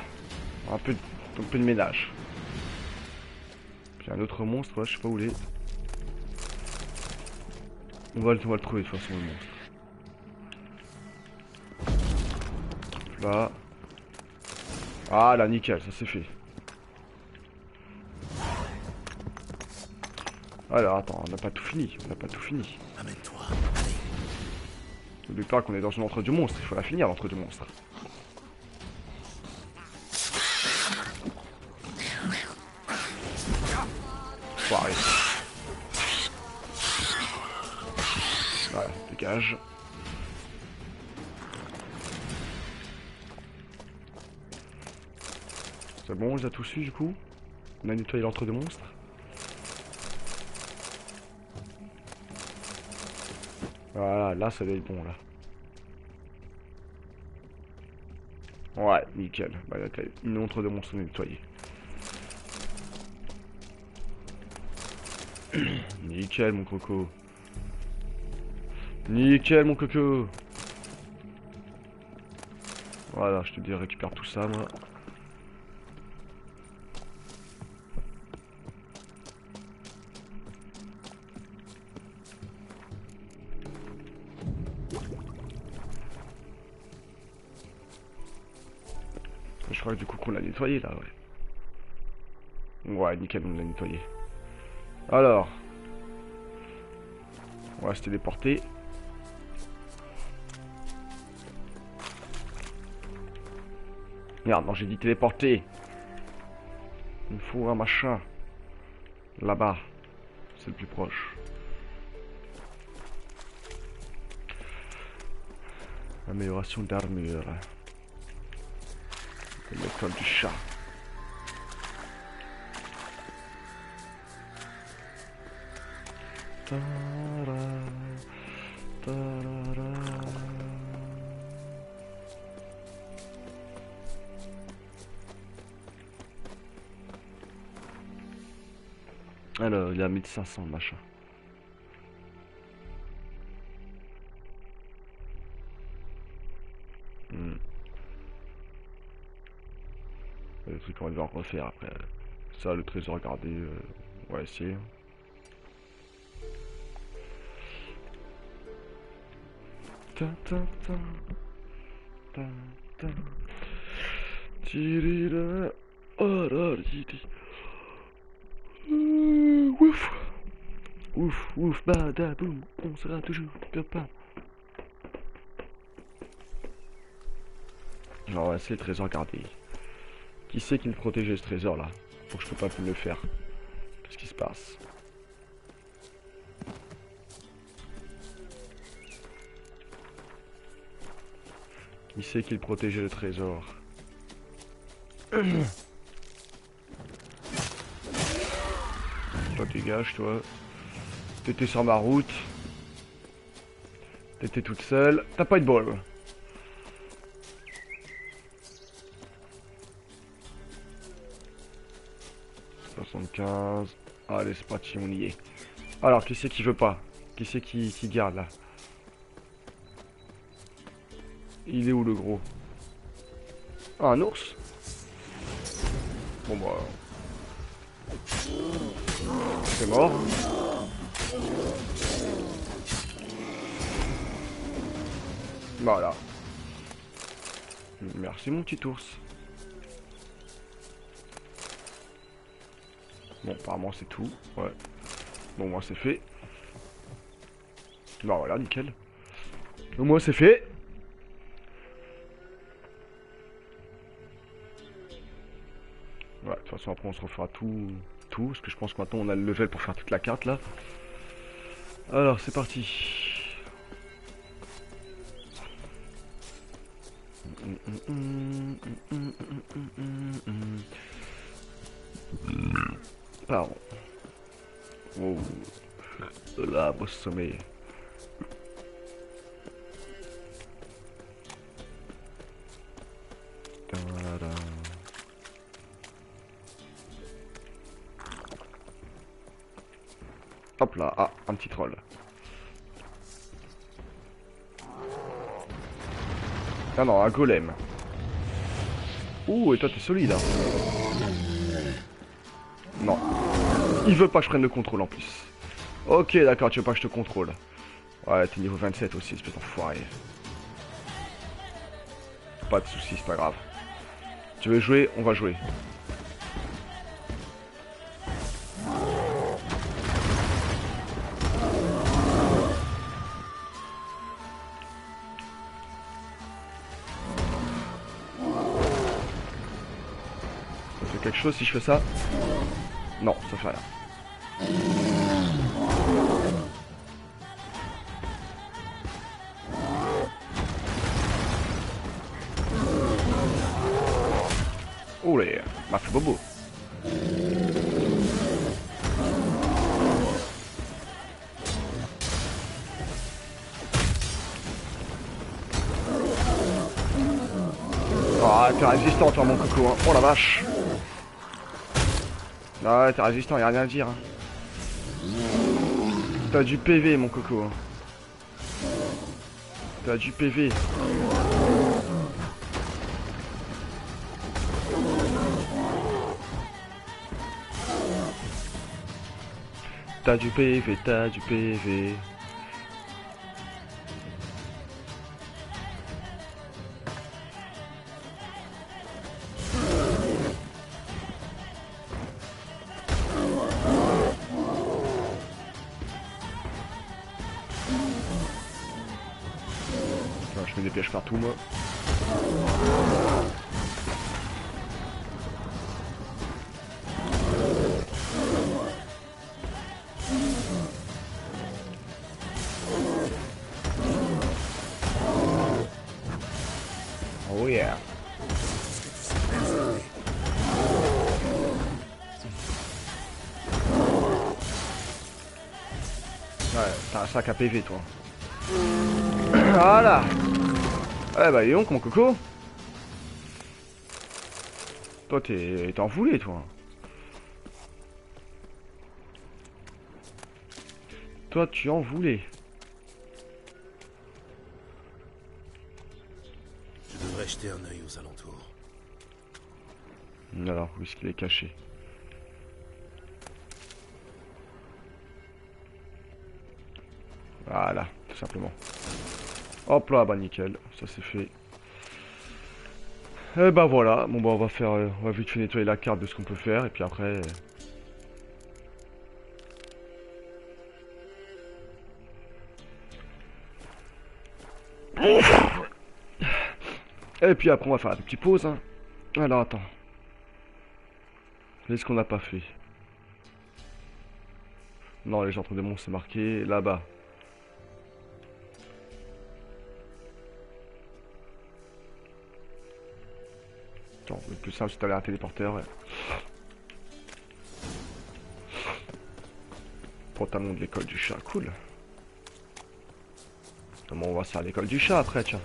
Speaker 1: Un peu de ménage. Puis un autre monstre, ouais, je sais pas où il est. On va le trouver de toute façon le monstre. Là. Ah là, nickel, ça c'est fait. Alors attends, on n'a pas tout fini. On n'a pas tout fini.
Speaker 5: Amène-toi.
Speaker 1: N'oublie pas qu'on est dans une entre du monstre, il faut la finir l'entre du monstre. Foiré. Voilà, dégage. C'est bon, on les a tous eu du coup. On a nettoyé l'entre deux monstres. Voilà, là ça doit être bon là. Ouais, nickel. Bah, là, une montre de monstre nettoyée. Nickel mon coco. Nickel mon coco. Voilà, je te dis récupère tout ça moi. Je crois que du coup qu'on l'a nettoyé là, ouais. Ouais, nickel, on l'a nettoyé. Alors. On va se téléporter. Merde, non, j'ai dit téléporter. Il me faut un machin. Là-bas. C'est le plus proche. Amélioration d'armure. L'école du chat. Alors, il y a 1500 machin. Le truc qu'on va refaire après. Ça, le trésor gardé, on va essayer. Ta ta ta ta ta tirira ororidi. Ouf ouf ouf badaboum, on sera toujours copains. Alors ouais, c'est le trésor gardé. Qui c'est qui me protégeait ce trésor là? Faut que je peux pas plus le faire. Qu'est-ce qui se passe? Qui c'est qui le protégeait le trésor? Toi dégage toi. T'étais sur ma route. T'étais toute seule. T'as pas eu de bol. Allez c'est parti, on y est. Alors qui c'est qui veut pas? Qui c'est qui garde là? Il est où le gros? Ah, un ours? Bon bah... c'est mort. Voilà. Merci mon petit ours. Bon, apparemment c'est tout. Ouais. Bon, moi c'est fait. Bah voilà, nickel. Au moins c'est fait. Ouais, de toute façon après on se refera tout. Parce que je pense que maintenant on a le level pour faire toute la carte là. Alors c'est parti. Pardon. Oh. Là, beau sommeil. Hop là, ah, un petit troll. Ah non, un golem. Ouh, et toi t'es solide hein. Non. Il veut pas que je prenne le contrôle en plus. Ok, d'accord, tu veux pas que je te contrôle. Ouais, t'es niveau 27 aussi, espèce d'enfoiré. Pas de soucis, c'est pas grave. Tu veux jouer? On va jouer. Ça fait quelque chose si je fais ça? Non, ça fait rien. Olé, m'a fait bobo. Ah, t'es résistant toi mon coco, hein. Oh la vache. Ah, t'es résistant, y'a rien à dire. Hein. T'as du PV mon coco. Hein. T'as du PV. T'as du PV, t'as du PV. Je mets des pièges partout moi. Ouais, t'as un sac à PV toi. Voilà. Eh bah dis donc mon coco. Toi t'es enfoulé toi. Toi tu en voulais.
Speaker 6: Je devrais jeter un œil aux alentours.
Speaker 1: Alors, où est-ce qu'il est caché? Voilà, tout simplement. Hop là, bah nickel, ça c'est fait. Et bah voilà, bon bah on va faire, on va vite fait nettoyer la carte de ce qu'on peut faire et puis après. Et puis après on va faire la petite pause. Hein. Alors attends. Qu'est-ce qu'on n'a pas fait? Non, les gens de démons c'est marqué là-bas. Attends, le plus simple c'est d'aller à un téléporteur. Ouais. Pantalon de l'école du chat, cool. Comment on va se faire l'école du chat après, tiens.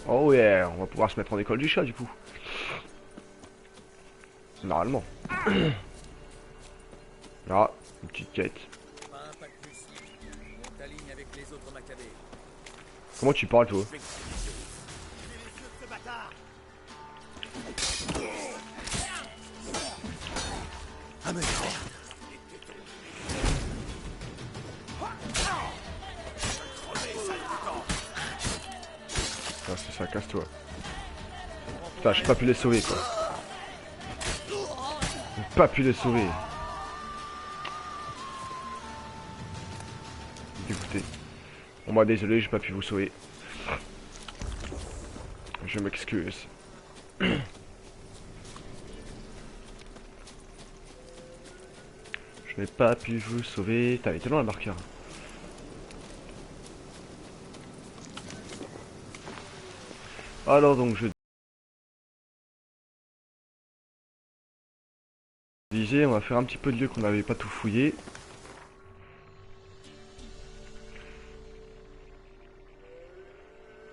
Speaker 1: Oh yeah, on va pouvoir se mettre en école du chat du coup. Normalement. Ah, une petite quête. Comment tu parles toi? Ah, c'est ça, casse-toi. Putain, j'ai pas pu les sauver quoi. J'ai pas pu les sauver. Dégoûté. Bon bah désolé, j'ai pas pu vous sauver. Je m'excuse. Je n'ai pas pu vous sauver. T'as été loin le marqueur. Alors donc je disais, on va faire un petit peu de lieu qu'on n'avait pas tout fouillé.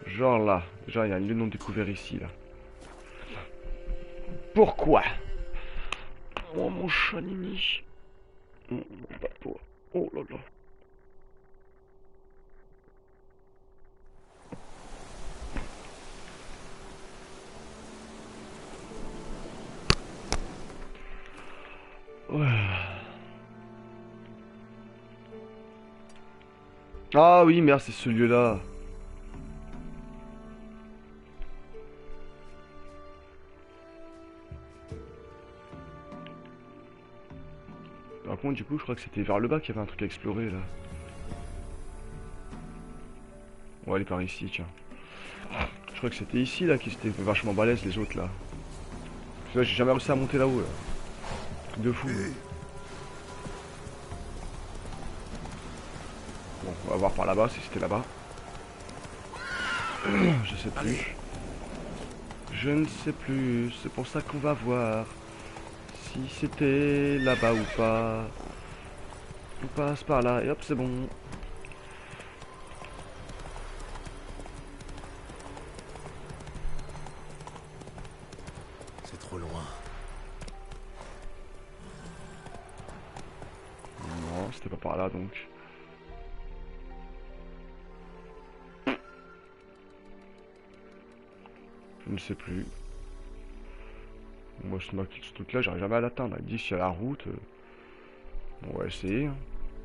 Speaker 1: Genre là, déjà il y a un lieu non découvert ici là. Pourquoi? Oh mon chat Nini. Mon papa. Oh là là. Ouais. Ah oui, merde, c'est ce lieu-là. Par contre, du coup, je crois que c'était vers le bas qu'il y avait un truc à explorer, là. On va aller par ici, tiens. Je crois que c'était ici, là, qui étaient vachement balèzes, les autres, là. Parce que là, j'ai jamais réussi à monter là-haut, là. Truc de fou. Bon, on va voir par là-bas, si c'était là-bas. Je sais plus. Je ne sais plus, c'est pour ça qu'on va voir. Si c'était là-bas ou pas. On passe par là et hop c'est bon.
Speaker 6: C'est trop loin.
Speaker 1: Non, c'était pas par là donc. Je ne sais plus. Moi ce truc là j'arrive jamais à l'atteindre. Il dit s'il y a la route. On va essayer. Hein.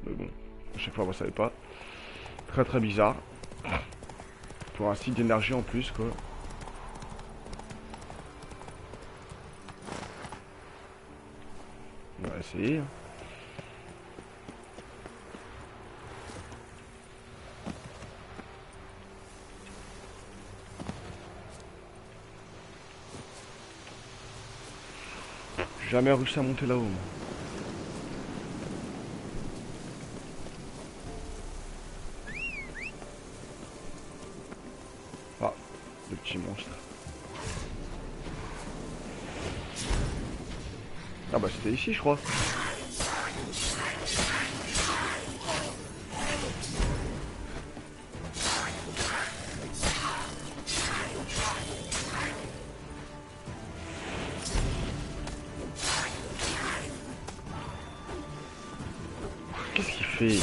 Speaker 1: Mais bon, à chaque fois vous savez pas. Très très bizarre. Pour un site d'énergie en plus quoi. On va essayer. Hein. J'ai jamais réussi à monter là-haut. Ah, le petit monstre. Ah bah c'était ici je crois. Qu'est-ce qu'il fait?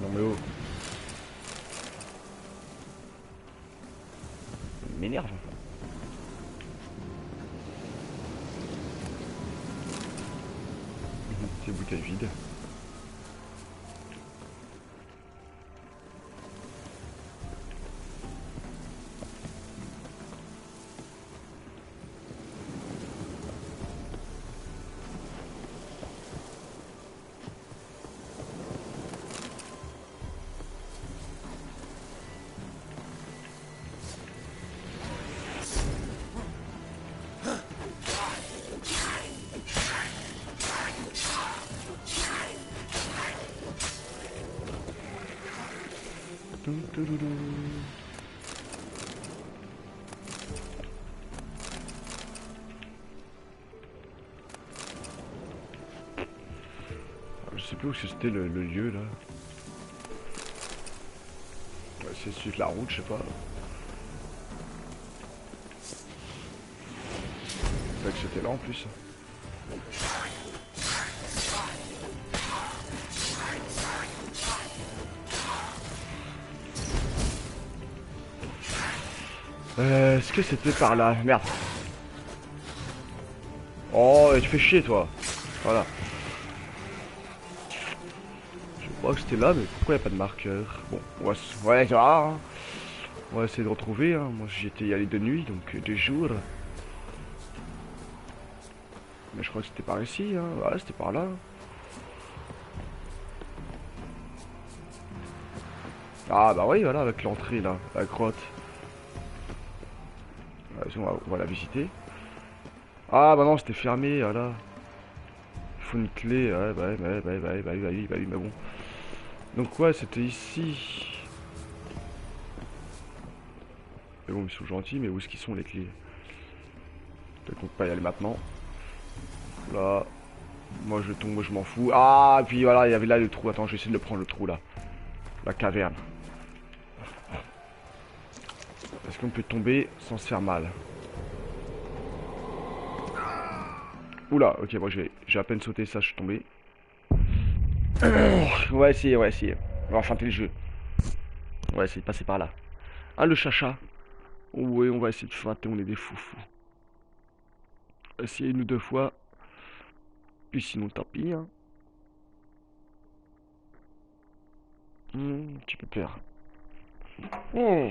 Speaker 1: Non mais oh. Il m'énerve. Ces bouteilles vides. Je sais plus où c'était le lieu là. Ouais, c'est suite la route, je sais pas. C'est vrai que c'était là en plus. Est-ce que c'était par là? Merde. Oh, tu fais chier toi. Voilà. Je crois que c'était là, mais pourquoi il n'y a pas de marqueur? Bon, ouais, ça va. Hein. On va essayer de retrouver. Hein. Moi, j'y étais allé de nuit, donc de jour. Mais je crois que c'était par ici. Hein. Ouais, c'était par là. Ah bah oui, voilà, avec l'entrée là, la grotte. On va la visiter. Ah bah non, c'était fermé, voilà. Il faut une clé, ouais, bah oui, mais bon. Donc ouais, c'était ici. Mais bon, ils sont gentils, mais où est-ce qu'ils sont les clés? Peut-être qu'on peut pas y aller maintenant. Là. Moi je tombe, je m'en fous. Ah, et puis voilà, il y avait là le trou. Attends, je vais essayer de le prendre, le trou là. La caverne. Est-ce qu'on peut tomber sans se faire mal? Oula, ok, bon, j'ai à peine sauté ça, je suis tombé. On va essayer, on va essayer. On va enfanter le jeu. On va essayer de passer par là. Ah, le chacha. Oui, on va essayer de feinter, on est des foufous. Essayer une ou deux fois. Puis sinon, tant pis, hein. Tu peux plaire. Oh,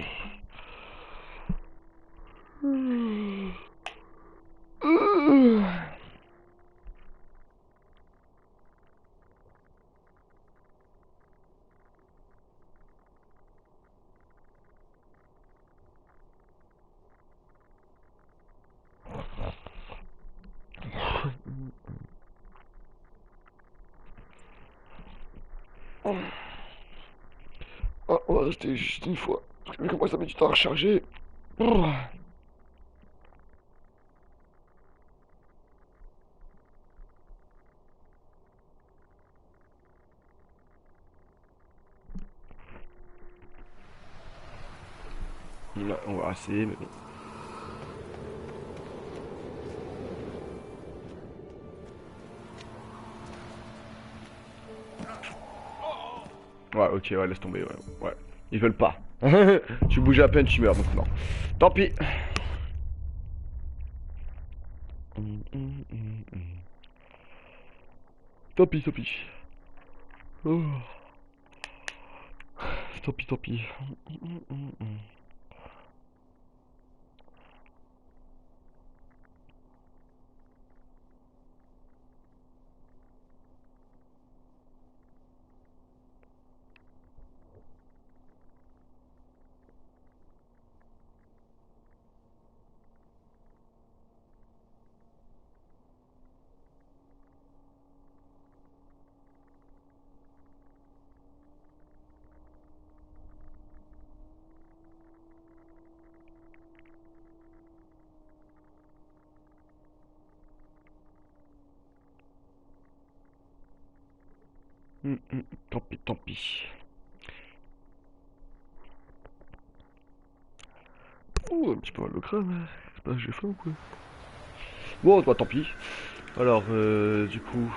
Speaker 1: on va rester juste une fois. Parce que vu comment ça met du temps à recharger. Là, on va essayer, mais bon. Ouais, ok, ouais, laisse tomber, ouais. Ouais. Ils veulent pas. Tu bouges à peine, tu meurs, donc non. Tant pis. Tant pis, tant pis. Oh. Tant pis, tant pis. Tant pis, tant pis. Ouh, un petit peu mal le crâne. C'est pas que j'ai faim ou quoi? Bon, bah tant pis. Alors, du coup,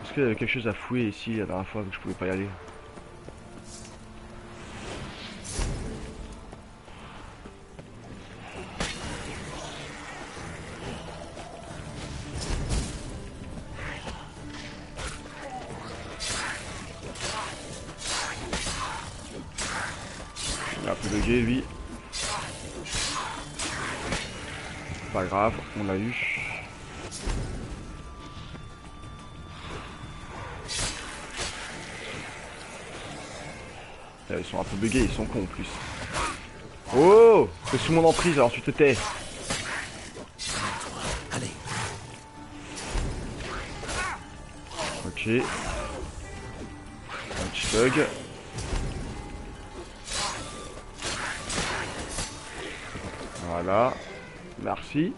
Speaker 1: est-ce qu'il y avait quelque chose à fouiller ici la dernière fois que je pouvais pas y aller? Il a un peu bugué lui. Pas grave, on l'a eu. Ils sont un peu buggés, ils sont cons en plus. Oh, t'es sous mon emprise alors tu te tais.
Speaker 5: Allez.
Speaker 1: Ok. Un petit bug. Voilà. Merci.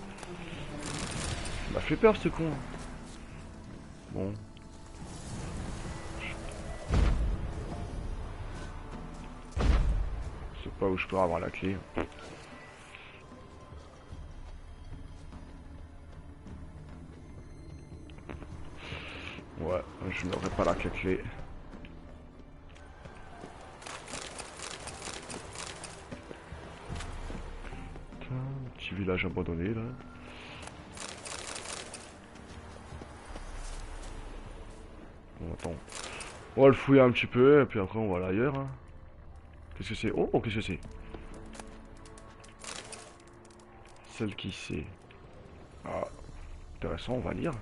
Speaker 1: Il m'a fait peur ce con. Bon. Je sais pas où je peux avoir la clé. Ouais, je n'aurai pas la clé. Petit village abandonné là. Bon, attends. On va le fouiller un petit peu et puis après on va aller ailleurs. Hein. Qu'est-ce que c'est? Oh, qu'est-ce que c'est? Celle qui sait. Ah, intéressant, on va lire.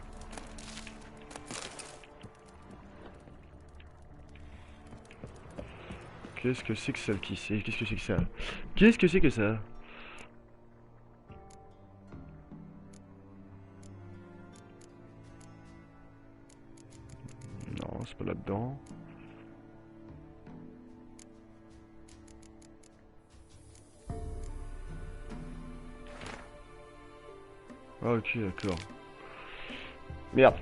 Speaker 1: Qu'est-ce que c'est que celle qui sait? Qu'est-ce que c'est que ça? Qu'est-ce que c'est que ça? Non, c'est pas là-dedans. Ah, ok, d'accord. Merde.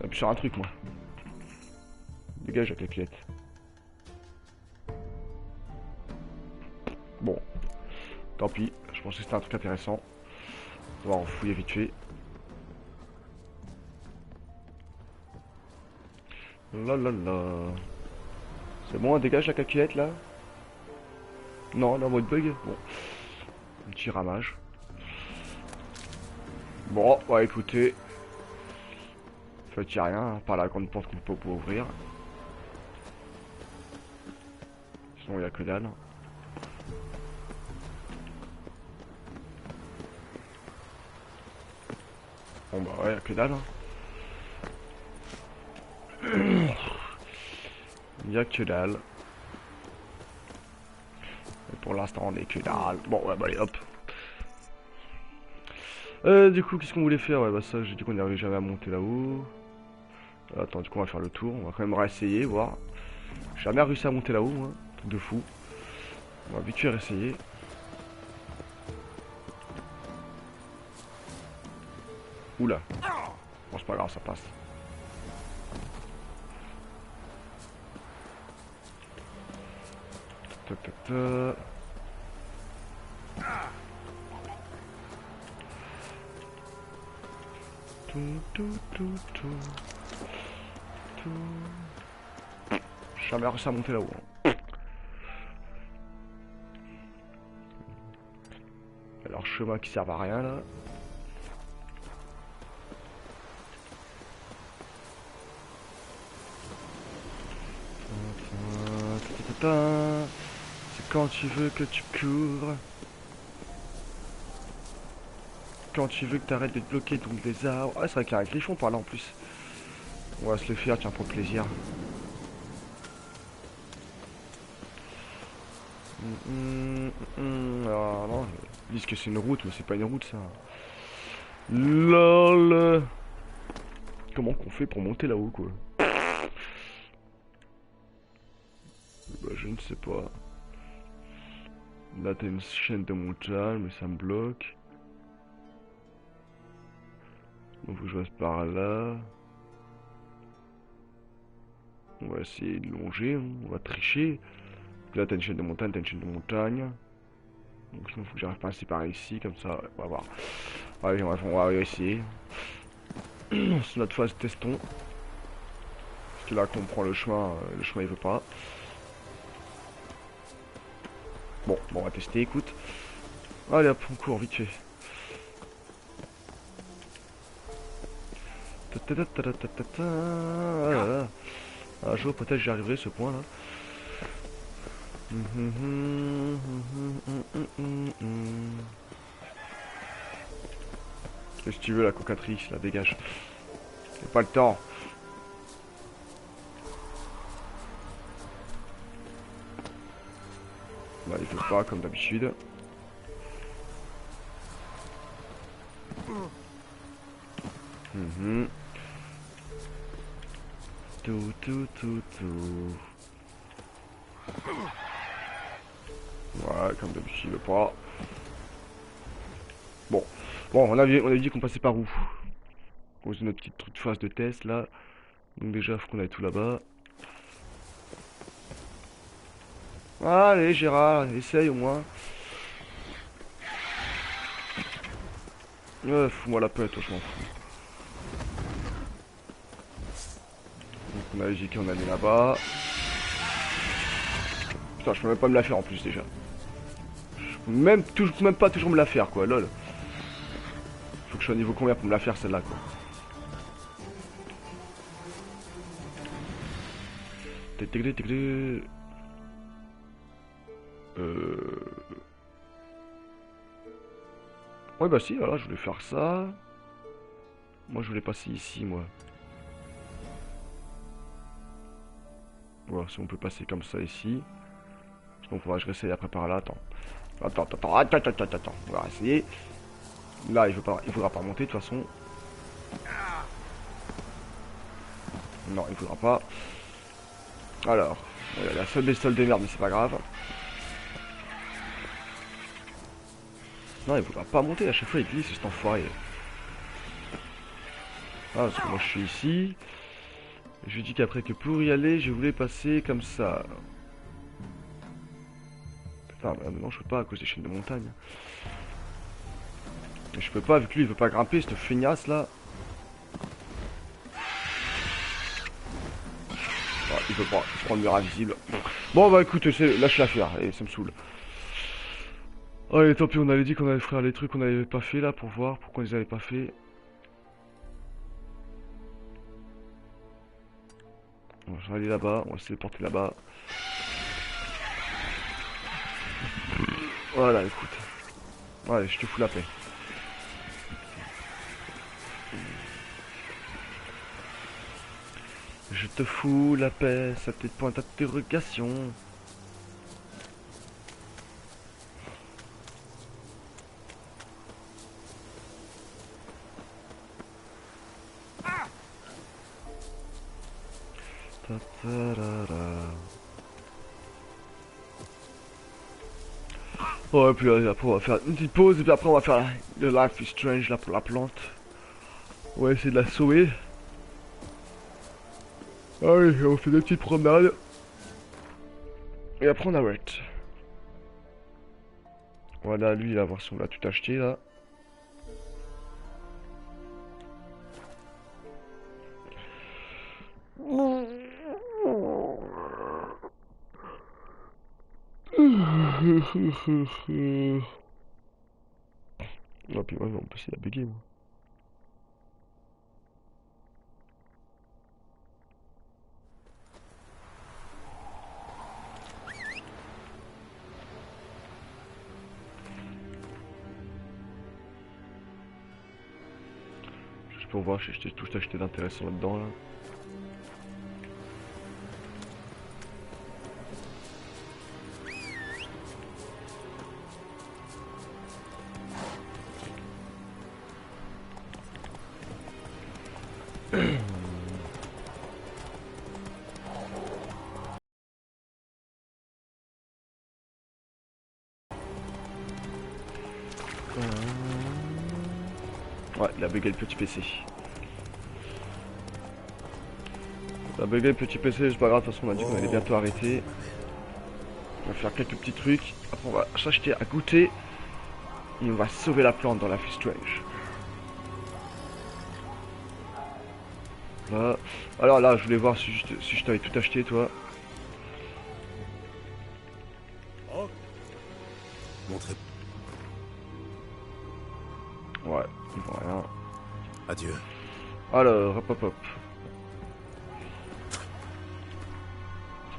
Speaker 1: J'appuie sur un truc, moi. Dégage avec la clé. Bon. Tant pis. Je pensais que c'était un truc intéressant. On va en fouiller vite fait. La la la. C'est bon, on dégage la calculette là? Non, elle est en mode bug. Bon. Un petit ramage. Bon, ouais, écoutez. En fait, y a rien, hein, par la grande porte qu'on peut pas ouvrir. Sinon, y a que dalle. Bon, bah ouais, y a que dalle. Y a que dalle. Et pour l'instant, on est que dalle. Bon, ouais, bah allez, hop. Du coup, qu'est-ce qu'on voulait faire? Ouais, bah ça, j'ai dit qu'on n'arrivait jamais à monter là-haut. Attends, du coup, on va faire le tour. On va quand même réessayer, voir. J'ai jamais réussi à monter là-haut, hein. Truc de fou. On va vite fait réessayer. Oula. Bon, c'est pas grave, ça passe. Ta, ta, ta. J'ai jamais réussi à monter là-haut. Hein. Alors chemin qui sert à rien là. C'est quand tu veux que tu cours. Quand tu veux que tu arrêtes d'être bloqué donc des arbres. Ah, c'est vrai qu'il y a un griffon par là en plus. On va se le faire, tiens, pour le plaisir. Alors, non, ils disent que c'est une route, mais c'est pas une route ça. LOL. Comment qu'on fait pour monter là-haut quoi? Bah, je ne sais pas. Là t'as une chaîne de montagne, mais ça me bloque. Donc faut que je passe par là. On va essayer de longer, hein. On va tricher. Là t'as une chaîne de montagne, t'as une chaîne de montagne. Donc sinon faut que j'arrive à passer par ici, comme ça, on va voir. Allez, on va essayer. C'est notre phase testons. Parce que là qu'on prend le chemin il veut pas. Bon, on va tester, écoute. Allez hop, on court vite fait. Un jour peut-être j'y arriverai ce point là. Qu'est-ce que tu veux la cocatrice, la dégage. J'ai pas le temps. Là il veut pas comme d'habitude. Tout. Ouais, comme d'habitude, il veut pas. Bon, on avait dit qu'on passait par où? On faisait notre petite truc de phase de test là. Donc déjà, faut qu'on aille tout là-bas. Allez, Gérard, essaye au moins. Fous-moi la paix, toi, je m'en fous. Donc on a dit qu'on allait là-bas. Putain, je peux même pas me la faire en plus déjà. Je peux même pas toujours me la faire quoi, lol. Faut que je sois au niveau combien pour me la faire celle-là quoi. Ouais bah si, voilà, je voulais faire ça. Moi je voulais passer ici moi. Voilà, si on peut passer comme ça ici. Donc je réessaye après par là, attends. Attends, on va essayer. Là il faudra pas monter de toute façon. Non, il faudra pas. Alors, la seule bestiole de merde, mais c'est pas grave. Non, il faudra pas monter, à chaque fois il glisse cet enfoiré. Ah, parce que moi je suis ici. Je lui dis qu'après que pour y aller, je voulais passer comme ça. Putain, mais maintenant je peux pas à cause des chaînes de montagne. Et je peux pas, vu que lui il veut pas grimper, cette feignasse là. Ah, il veut pas, il prend le mur invisible. Bon bah écoute, lâche l'affaire, et ça me saoule. Allez, tant pis, on avait dit qu'on allait faire les trucs qu'on n'avait pas fait là pour voir pourquoi on les avait pas fait. On va aller là-bas, on va se porter là-bas. Voilà, écoute. Allez, je te fous la paix. Je te fous la paix, ça peut être point d'interrogation. Ouais, puis après on va faire une petite pause et puis après on va faire le Life is Strange là pour la plante. On va essayer de la sauver. Allez, on fait des petites promenades. Et après on arrête. Voilà, lui il va voir si on l'a tout acheté là. Ah puis ouais, on peut essayer de bugger moi. Juste pour voir si j'ai tout acheté d'intéressant là-dedans là. Ouais, il a bugué le petit PC. Ça a bugué le petit PC, c'est pas grave, de toute façon on a dit qu'on allait bientôt arrêter. On va faire quelques petits trucs, après on va s'acheter à goûter. Et on va sauver la plante dans Life is Strange. Voilà. Alors là, je voulais voir si je t'avais tout acheté, toi.
Speaker 6: Montrez.
Speaker 1: Ouais, il voit rien.
Speaker 6: Adieu.
Speaker 1: Alors, hop hop hop.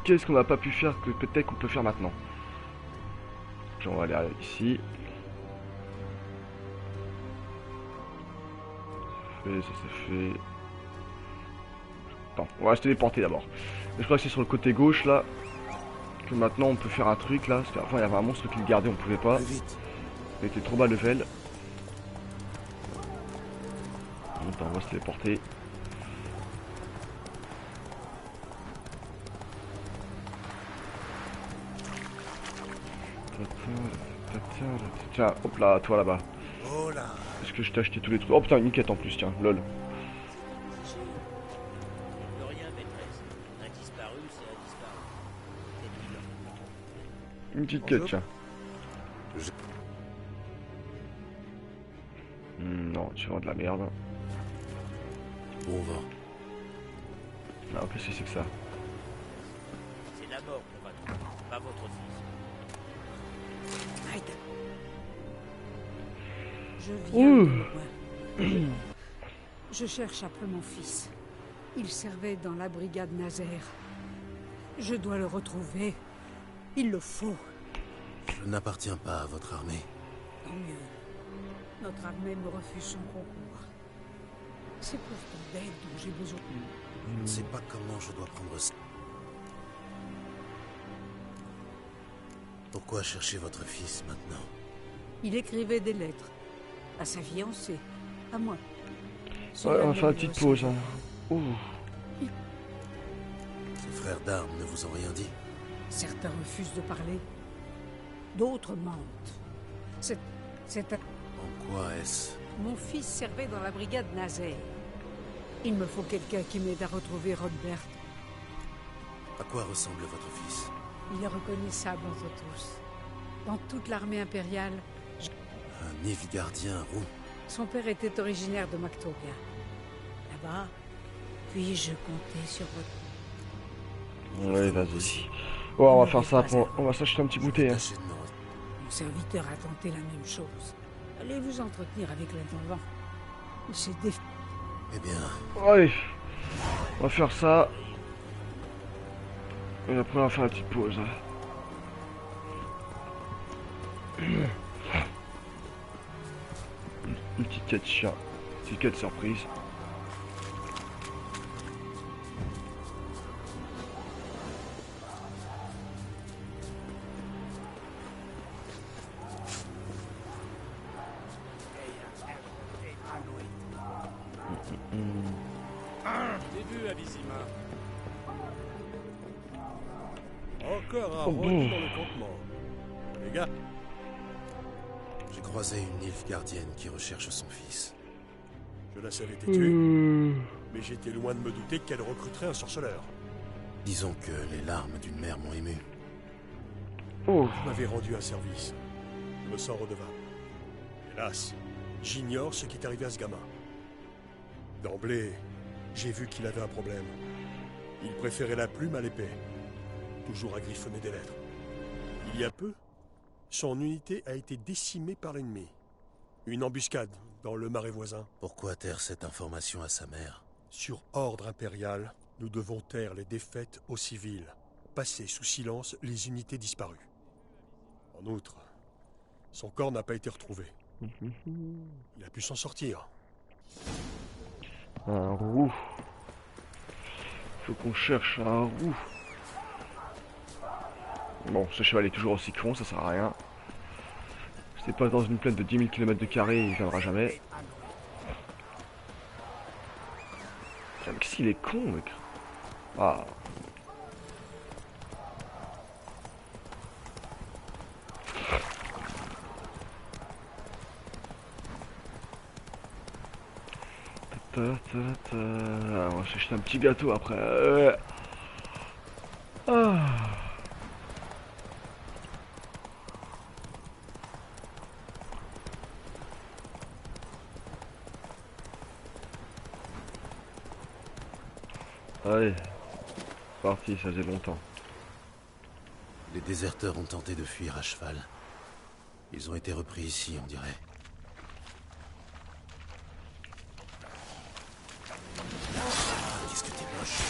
Speaker 1: Qu'est-ce qu'on n'a pas pu faire que peut-être qu'on peut faire maintenant? On va aller ici. Ça c'est fait. Attends, on va se téléporter d'abord. Je crois que c'est sur le côté gauche là. Que maintenant on peut faire un truc là. Parce qu'avant il y avait un monstre qui le gardait, on pouvait pas. Il était trop bas level. Attends, on va se téléporter. Tiens, hop là, toi là-bas. Est-ce que je t'ai acheté tous les trucs? Oh putain, une quête en plus, tiens, lol. Une petite quête, tiens. Non, tu vends de la merde.
Speaker 6: Bon vent.
Speaker 1: Ah, qu'est-ce que c'est que ça?
Speaker 4: C'est la mort qu'on va trouver, pas votre fils.
Speaker 13: Je viens de loin. Je cherche après mon fils. Il servait dans la brigade Nazaire. Je dois le retrouver. Il le faut.
Speaker 6: Je n'appartiens pas à votre armée.
Speaker 13: Tant mieux. Notre armée me refuse son concours. C'est pour ton aide dont j'ai besoin.
Speaker 6: Je ne sais pas comment je dois prendre ça. Pourquoi chercher votre fils maintenant?
Speaker 13: Il écrivait des lettres. À sa fiancée. À moi.
Speaker 1: Ouais, on va faire une petite pause. Hein.
Speaker 6: Ces frères d'armes ne vous ont rien dit?
Speaker 13: Certains refusent de parler. D'autres mentent. C'est
Speaker 6: En quoi est-ce?
Speaker 13: Mon fils servait dans la brigade Nazaire. Il me faut quelqu'un qui m'aide à retrouver Rodbert.
Speaker 6: À quoi ressemble votre fils?
Speaker 13: Il est reconnaissable entre tous. Dans toute l'armée impériale...
Speaker 6: Un Nilfgaardien roux.
Speaker 13: Son père était originaire de Mactovia. Là-bas, puis-je compter sur votre...
Speaker 1: Ouais, vas-y. Oh, on va faire ça, on va s'acheter un petit goûter. Hein.
Speaker 13: Mon serviteur a tenté la même chose. Allez vous entretenir avec l'intendant. Il s'est défait.
Speaker 6: Eh bien...
Speaker 1: Allez, on va faire ça. Et après on va faire une petite pause. Une petite quête chien. Une petite quête surprise.
Speaker 9: J'ai vu Alizima. Encore un rôle dans le campement. Les gars.
Speaker 6: J'ai croisé une Nilfgaardienne qui recherche son fils.
Speaker 9: Je la savais têtue, mais j'étais loin de me douter qu'elle recruterait un sorceleur.
Speaker 6: Disons que les larmes d'une mère m'ont ému.
Speaker 9: Vous m'avez rendu un service. Je me sens redevable. Hélas, j'ignore ce qui est arrivé à ce gamin. D'emblée, j'ai vu qu'il avait un problème. Il préférait la plume à l'épée. Toujours à griffonner des lettres. Il y a peu, son unité a été décimée par l'ennemi. Une embuscade dans le marais voisin.
Speaker 6: Pourquoi taire cette information à sa mère?
Speaker 9: Sur ordre impérial, nous devons taire les défaites aux civils. Passer sous silence les unités disparues. En outre, son corps n'a pas été retrouvé. Il a pu s'en sortir.
Speaker 1: Un roux. Faut qu'on cherche un roux. Bon, ce cheval est toujours aussi con, ça sert à rien. C'est pas dans une plaine de 10 000 km², il viendra jamais. Tiens, mais qu'est-ce qu'il est con, mec. Ah. On va s'acheter un petit gâteau après. Ah. Allez, parti, ça faisait longtemps.
Speaker 6: Les déserteurs ont tenté de fuir à cheval. Ils ont été repris ici, on dirait. Qu'est-ce que t'es moche.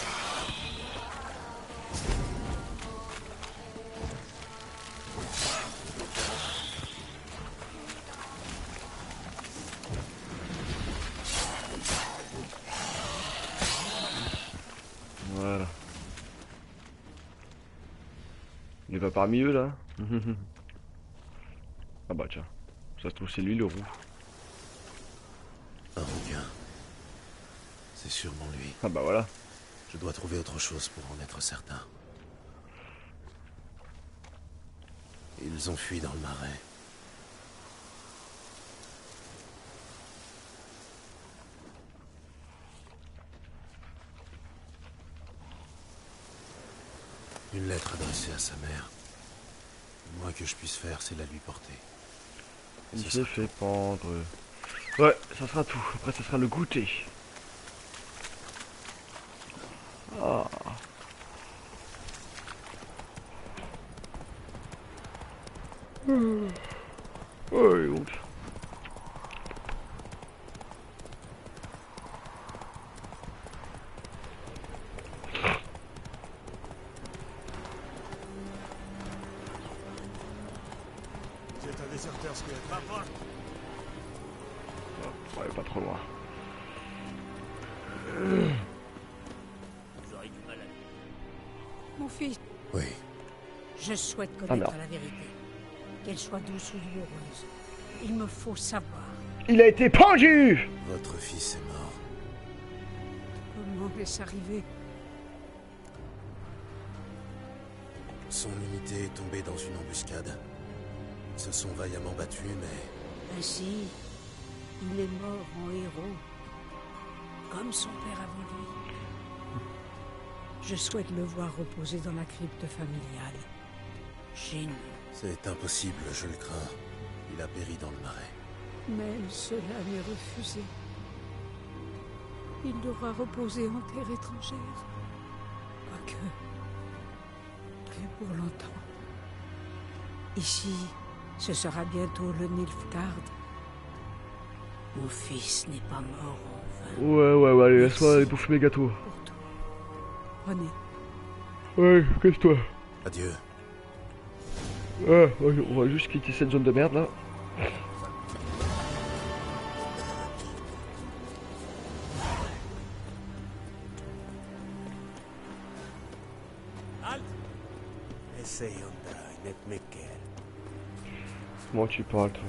Speaker 1: Voilà. Il va parmi eux là. Ah bah tiens, ça se trouve c'est lui le roux.
Speaker 6: Un rouquin. C'est sûrement lui.
Speaker 1: Ah bah voilà.
Speaker 6: Je dois trouver autre chose pour en être certain. Ils ont fui dans le marais. Une lettre adressée à sa mère. Le moins que je puisse faire, c'est la lui porter.
Speaker 1: Il s'est fait pendre. Ouais, ça sera tout. Après, ça sera le goûter. Ah. Ouais, donc.
Speaker 9: C'est un déserteur, ce que
Speaker 1: Ouais, pas trop loin.
Speaker 12: Vous aurez du mal à...
Speaker 13: Mon fils.
Speaker 6: Oui.
Speaker 13: Je souhaite connaître la vérité. Qu'elle soit douce ou douloureuse. Il me faut savoir.
Speaker 1: Il a été pendu!
Speaker 6: Votre fils est mort.
Speaker 13: Comment est-ce arrivé?
Speaker 6: Son unité est tombée dans une embuscade. Ils se sont vaillamment battus, mais...
Speaker 13: Ainsi, il est mort en héros. Comme son père avant lui. Je souhaite le voir reposer dans la crypte familiale. Génie.
Speaker 6: C'est impossible, je le crains. Il a péri dans le marais.
Speaker 13: Mais cela m'est refusé. Il devra reposer en terre étrangère. Quoique... plus pour longtemps. Ici, ce sera bientôt le Nilfgaard. Mon fils n'est pas mort en vain.
Speaker 1: Ouais, allez, laisse-moi aller bouffer mes gâteaux.
Speaker 13: Prenez.
Speaker 1: Ouais, casse-toi.
Speaker 6: Adieu.
Speaker 1: Ouais, on va juste quitter cette zone de merde là.
Speaker 11: Halt! Essayons de net mequer.
Speaker 1: Moi tu parles toi.